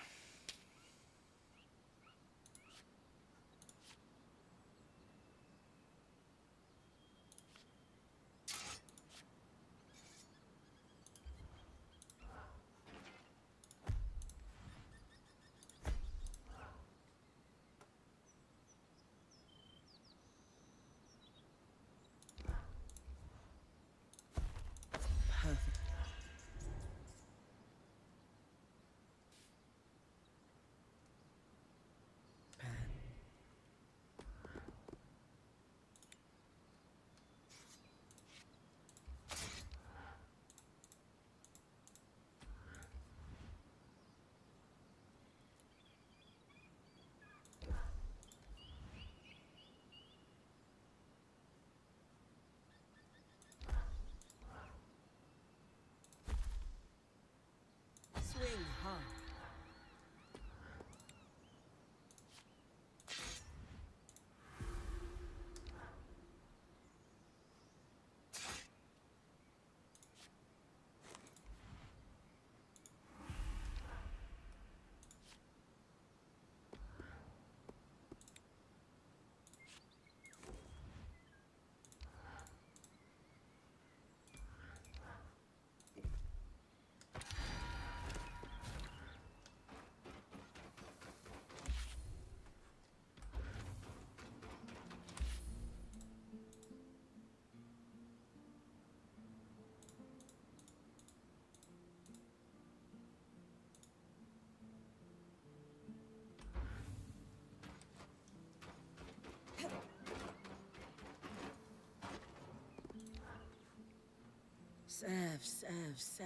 Sev.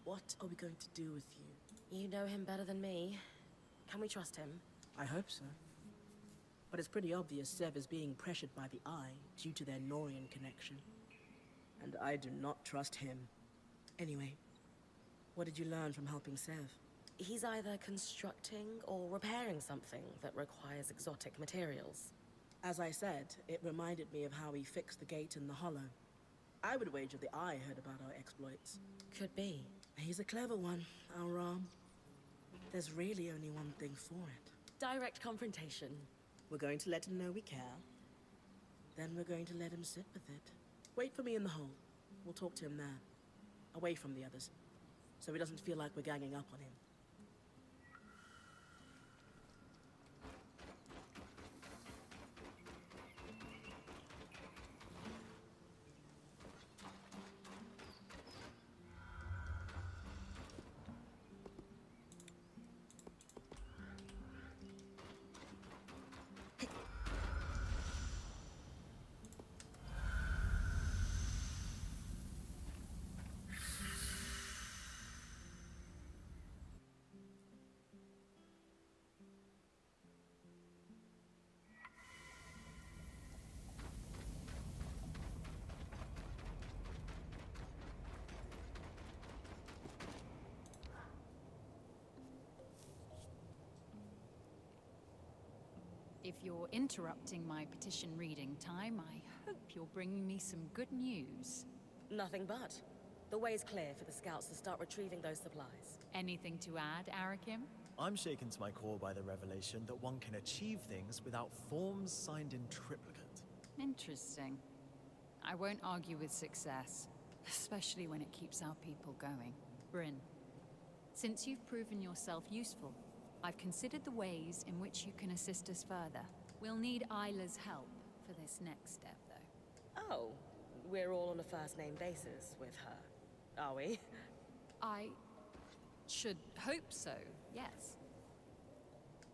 What are we going to do with you? You know him better than me. Can we trust him? I hope so. But it's pretty obvious Sev is being pressured by the Eye due to their Norian connection. And I do not trust him. Anyway, what did you learn from helping Sev? He's either constructing or repairing something that requires exotic materials. As I said, it reminded me of how he fixed the gate in the Hollow. I would wager the Eye heard about our exploits. Could be. He's a clever one, our Ram. There's really only one thing for it. Direct confrontation. We're going to let him know we care. Then we're going to let him sit with it. Wait for me in the hole. We'll talk to him there. Away from the others. So he doesn't feel like we're ganging up on him. If you're interrupting my petition reading time, I hope you're bringing me some good news. Nothing but. The way's clear for the scouts to start retrieving those supplies. Anything to add, Arakim? I'm shaken to my core by the revelation that one can achieve things without forms signed in triplicate. Interesting. I won't argue with success, especially when it keeps our people going. Bryn, since you've proven yourself useful, I've considered the ways in which you can assist us further. We'll need Isla's help for this next step, though. Oh, we're all on a first-name basis with her, are we? I should hope so, yes.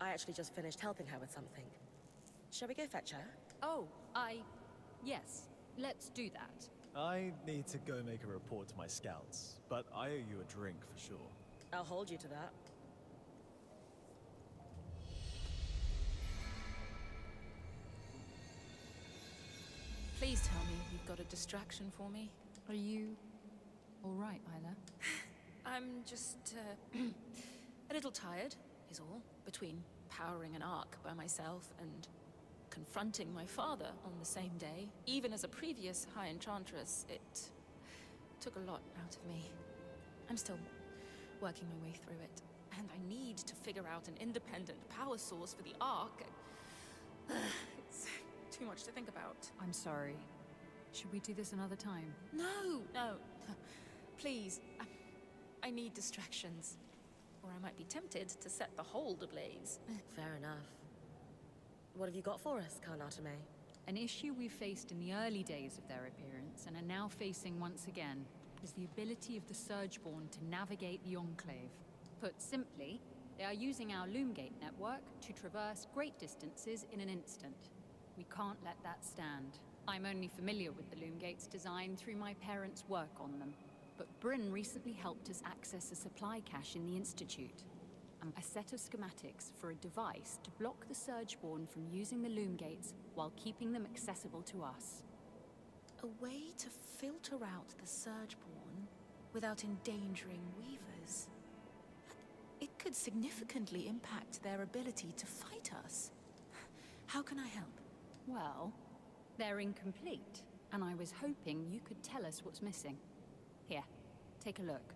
I actually just finished helping her with something. Shall we go fetch her? Oh, yes, let's do that. I need to go make a report to my scouts, but I owe you a drink for sure. I'll hold you to that. Please tell me you've got a distraction for me. Are you all right, Isla? I'm just, a little tired, is all. Between powering an ark by myself and confronting my father on the same day. Even as a previous High Enchantress, it took a lot out of me. I'm still working my way through it. And I need to figure out an independent power source for the ark. It's too much to think about. I'm sorry. Should we do this another time? No. Please. I need distractions. Or I might be tempted to set the hold ablaze. Fair enough. What have you got for us, Khan Arteme? An issue we faced in the early days of their appearance, and are now facing once again, is the ability of the Surgeborn to navigate the Enclave. Put simply, they are using our Loomgate network to traverse great distances in an instant. We can't let that stand. I'm only familiar with the Loomgate's design through my parents' work on them, but Bryn recently helped us access a supply cache in the Institute. A set of schematics for a device to block the Surgeborn from using the Loomgates while keeping them accessible to us. A way to filter out the Surgeborn without endangering Weavers. It could significantly impact their ability to fight us. How can I help? Well, they're incomplete, and I was hoping you could tell us what's missing. Here, take a look.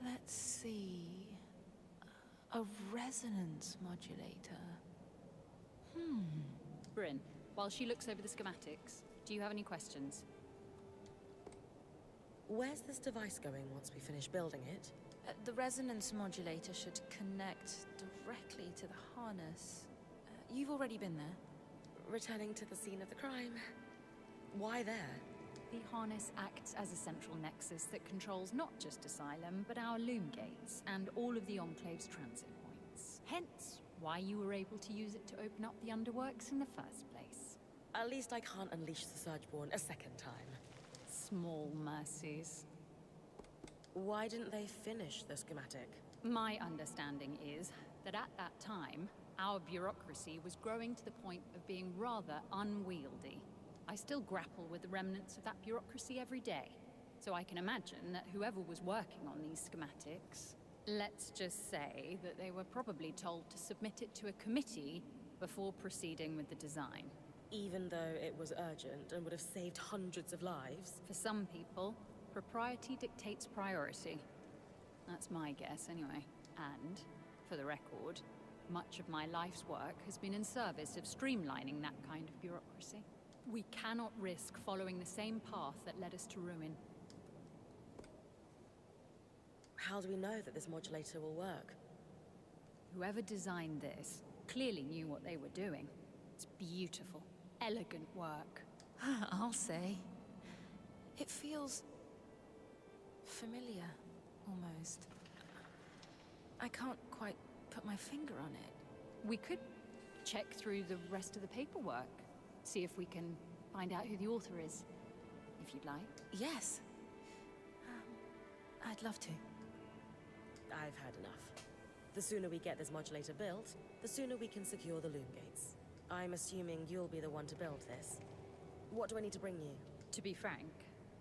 Let's see... a resonance modulator. Bryn, while she looks over the schematics, do you have any questions? Where's this device going once we finish building it? The resonance modulator should connect directly to the harness. You've already been there. Returning to the scene of the crime. Why there? The harness acts as a central nexus that controls not just Asylum, but our Loomgates, and all of the Enclave's transit points. Hence, why you were able to use it to open up the underworks in the first place. At least I can't unleash the Surgeborn a second time. Small mercies. Why didn't they finish the schematic? My understanding is that at that time, our bureaucracy was growing to the point of being rather unwieldy. I still grapple with the remnants of that bureaucracy every day, so I can imagine that whoever was working on these schematics, let's just say that they were probably told to submit it to a committee before proceeding with the design. Even though it was urgent and would have saved hundreds of lives? For some people, propriety dictates priority. That's my guess, anyway. And, for the record, much of my life's work has been in service of streamlining that kind of bureaucracy. We cannot risk following the same path that led us to ruin. How do we know that this modulator will work? Whoever designed this clearly knew what they were doing. It's beautiful, elegant work. I'll say. It feels familiar, almost. I can't quite put my finger on it. We could check through the rest of the paperwork, see if we can find out who the author is, if you'd like. Yes. I'd love to. I've had enough. The sooner we get this modulator built, the sooner we can secure the loom gates. I'm assuming you'll be the one to build this. What do I need to bring you? To be frank,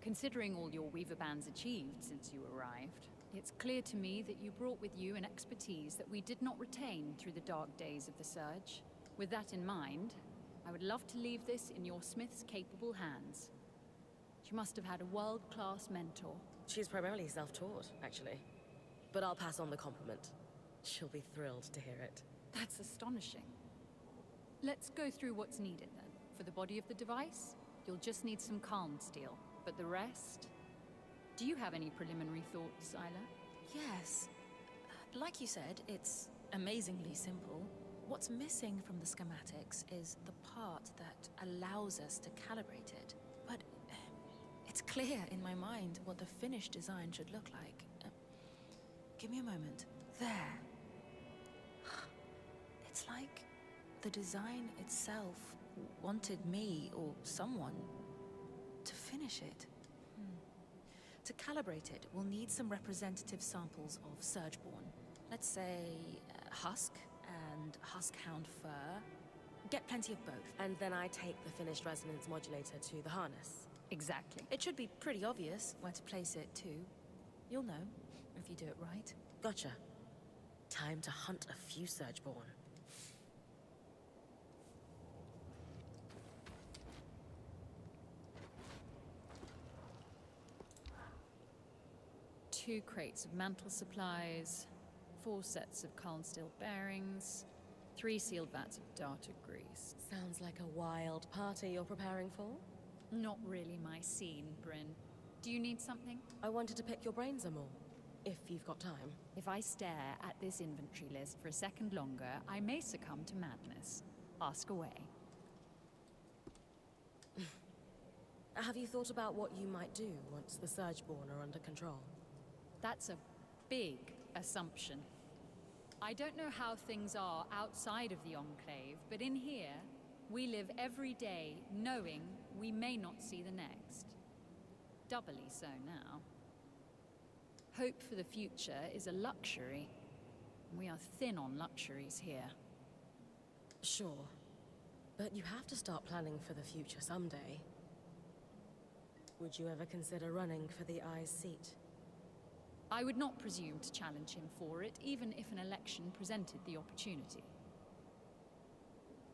considering all your Weaver Band's achieved since you arrived, it's clear to me that you brought with you an expertise that we did not retain through the dark days of the Surge. With that in mind, I would love to leave this in your smith's capable hands. She must have had a world-class mentor. She's primarily self-taught, actually. But I'll pass on the compliment. She'll be thrilled to hear it. That's astonishing. Let's go through what's needed then. For the body of the device, you'll just need some calm steel. But the rest? Do you have any preliminary thoughts, Isla? Yes. Like you said, it's amazingly simple. What's missing from the schematics is the part that allows us to calibrate it. But it's clear in my mind what the finished design should look like. Give me a moment. There. It's like the design itself wanted me, or someone, to finish it. To calibrate it, we'll need some representative samples of Surgeborn. Let's say husk and huskhound fur. Get plenty of both. And then I take the finished resonance modulator to the harness. Exactly. It should be pretty obvious where to place it, too. You'll know, if you do it right. Gotcha. Time to hunt a few Surgeborn. Two crates of mantle supplies, 4 sets of Calm steel bearings, 3 sealed vats of darted grease. Sounds like a wild party you're preparing for. Not really my scene, Bryn. Do you need something? I wanted to pick your brains some more, if you've got time. If I stare at this inventory list for a second longer, I may succumb to madness. Ask away. Have you thought about what you might do once the Surgeborn are under control? That's a big assumption. I don't know how things are outside of the Enclave, but in here, we live every day knowing we may not see the next. Doubly so now. Hope for the future is a luxury. We are thin on luxuries here. Sure. But you have to start planning for the future someday. Would you ever consider running for the Eye's seat? I would not presume to challenge him for it, even if an election presented the opportunity.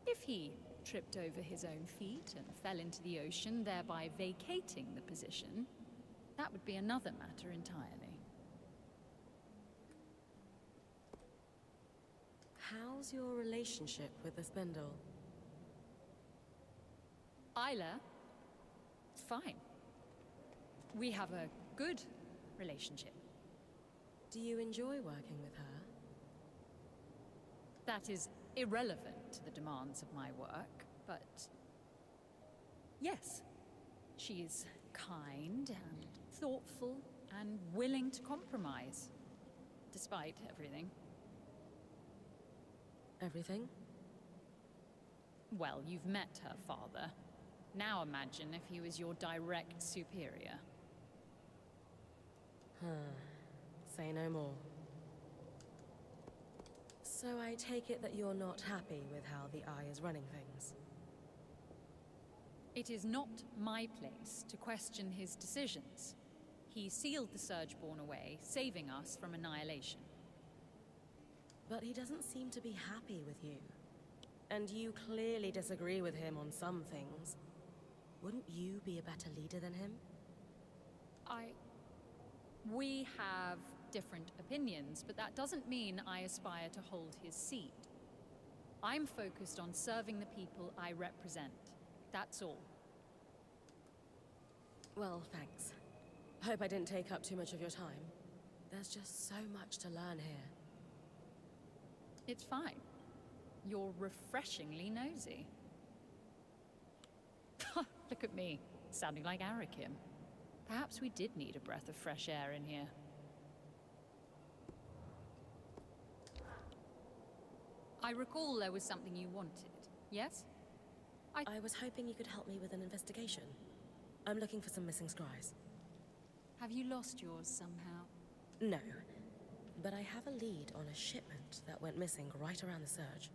If he tripped over his own feet and fell into the ocean, thereby vacating the position, that would be another matter entirely. How's your relationship with the Spindle? Isla, fine. We have a good relationship. Do you enjoy working with her? That is irrelevant to the demands of my work, but yes, she is kind and thoughtful and willing to compromise, despite everything. Everything? Well, you've met her father. Now imagine if he was your direct superior. Say no more. So I take it that you're not happy with how the Eye is running things? It is not my place to question his decisions. He sealed the Surgeborn away, saving us from annihilation. But he doesn't seem to be happy with you. And you clearly disagree with him on some things. Wouldn't you be a better leader than him? We have different opinions, but that doesn't mean I aspire to hold his seat. I'm focused on serving the people I represent. That's all. Well, thanks. Hope I didn't take up too much of your time. There's just so much to learn here. It's fine. You're refreshingly nosy. Look at me, sounding like Arakim. Perhaps we did need a breath of fresh air in here. I recall there was something you wanted, yes? I was hoping you could help me with an investigation. I'm looking for some missing scries. Have you lost yours somehow? No, but I have a lead on a shipment that went missing right around the surge.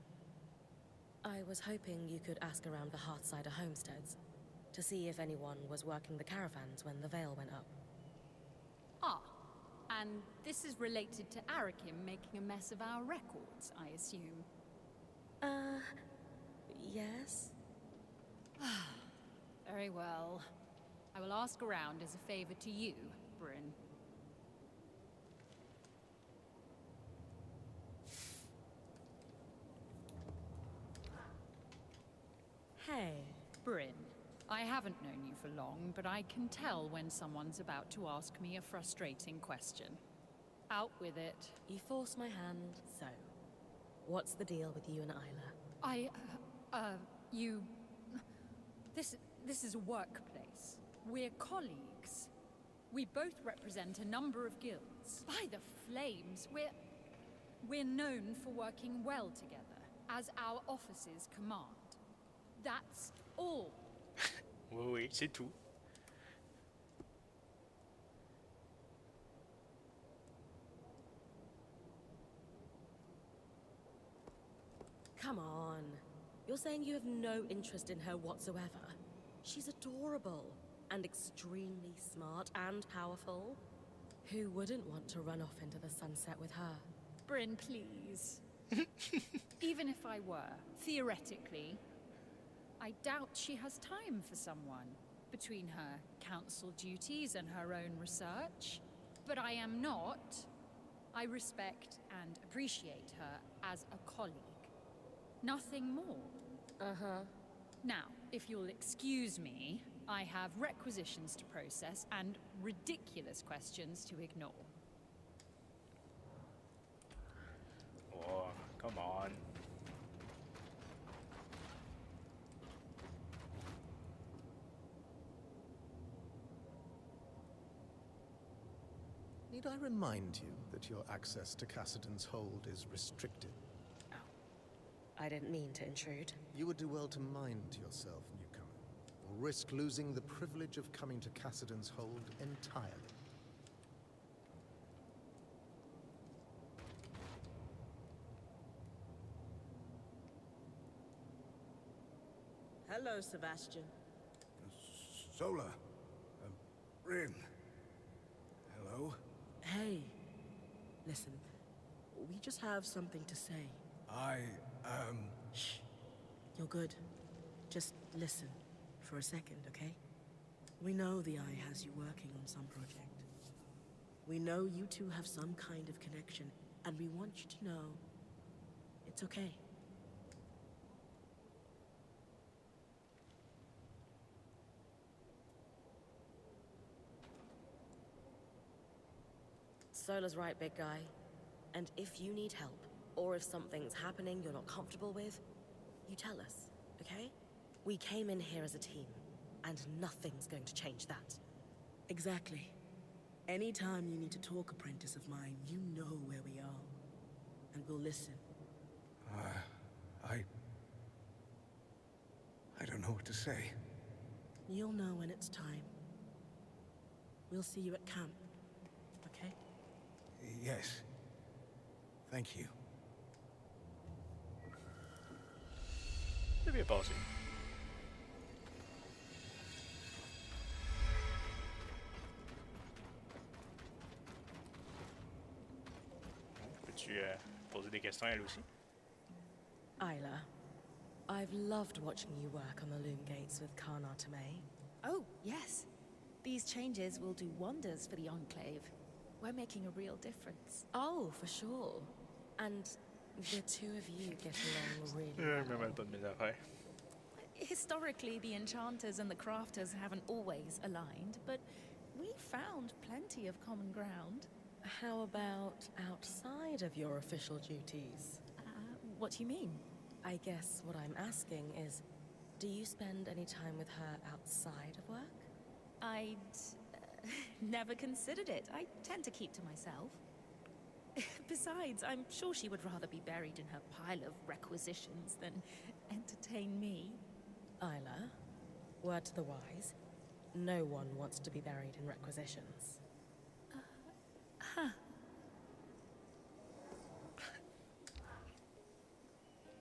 I was hoping you could ask around the Hearthsider homesteads to see if anyone was working the caravans when the veil went up. Ah, and this is related to Arakim making a mess of our records, I assume. Yes? Very well. I will ask around as a favor to you, Bryn. Hey. Bryn, I haven't known you for long, but I can tell when someone's about to ask me a frustrating question. Out with it. You forced my hand, so... What's the deal with you and Isla? This is a workplace. We're colleagues. We both represent a number of guilds. By the flames, we're known for working well together, as our offices command. That's all. Oui, c'est tout. Come on. You're saying you have no interest in her whatsoever? She's adorable, and extremely smart and powerful. Who wouldn't want to run off into the sunset with her? Bryn, please. Even if I were, theoretically, I doubt she has time for someone between her council duties and her own research. But I am not. I respect and appreciate her as a colleague. Nothing more. Uh-huh. Now, if you'll excuse me, I have requisitions to process and ridiculous questions to ignore. Oh, come on. Need I remind you that your access to Cassidon's hold is restricted? I didn't mean to intrude. You would do well to mind yourself, newcomer, or risk losing the privilege of coming to Cassidon's hold entirely. Hello, Sebastian. Sola. Bryn. Hello? Hey. Listen, we just have something to say. Shh. You're good. Just listen for a second, okay? We know the Eye has you working on some project. We know you two have some kind of connection, and we want you to know it's okay. Sola's right, big guy. And if you need help, or if something's happening you're not comfortable with, you tell us, okay? We came in here as a team, and nothing's going to change that. Exactly. Anytime you need to talk, apprentice of mine, you know where we are. And we'll listen. I don't know what to say. You'll know when it's time. We'll see you at camp, okay? Yes. Thank you. C'est bien passé. Peux-tu poser des questions à elle aussi? Isla, I've loved watching you work on the loom gates with Khan Artame. Oh, yes. These changes will do wonders for the Enclave. We're making a real difference. Oh, for sure. And the two of you get along really Je me mêle pas de mes affaires. Historically, the enchanters and the crafters haven't always aligned, but we found plenty of common ground. How about outside of your official duties? What do you mean? I guess what I'm asking is, do you spend any time with her outside of work? I'd never considered it. I tend to keep to myself. Besides, I'm sure she would rather be buried in her pile of requisitions than entertain me. Isla, word to the wise, no one wants to be buried in requisitions.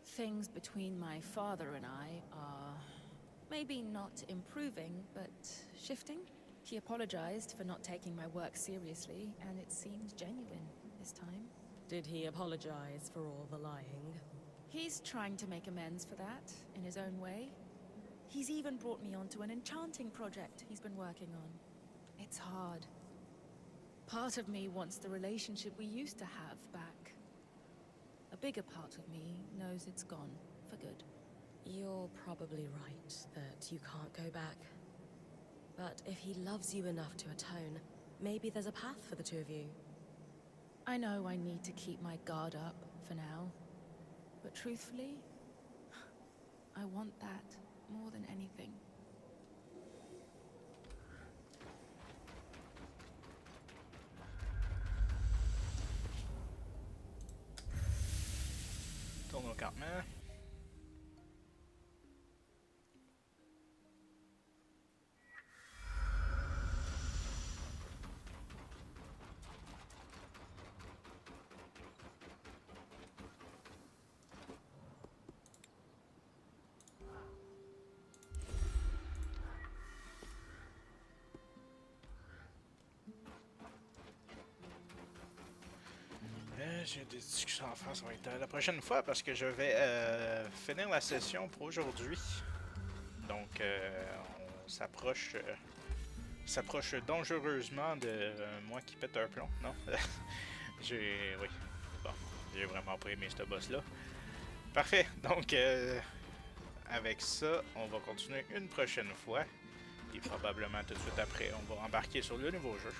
Things between my father and I are maybe not improving, but shifting. He apologized for not taking my work seriously, and it seemed genuine this time. Did he apologize for all the lying? He's trying to make amends for that, in his own way. He's even brought me onto an enchanting project he's been working on. It's hard. Part of me wants the relationship we used to have back. A bigger part of me knows it's gone for good. You're probably right that you can't go back. But if he loves you enough to atone, maybe there's a path for the two of you. I know I need to keep my guard up for now. But truthfully, I want that more than anything. Tourne au campement. J'ai des discussions à faire, ça va être la prochaine fois parce que je vais finir la session pour aujourd'hui. Donc, on s'approche dangereusement de moi qui pète un plomb, non? Oui, bon, j'ai vraiment pas aimé ce boss-là. Parfait, donc avec ça, on va continuer une prochaine fois. Et probablement tout de suite après, on va embarquer sur le nouveau jeu.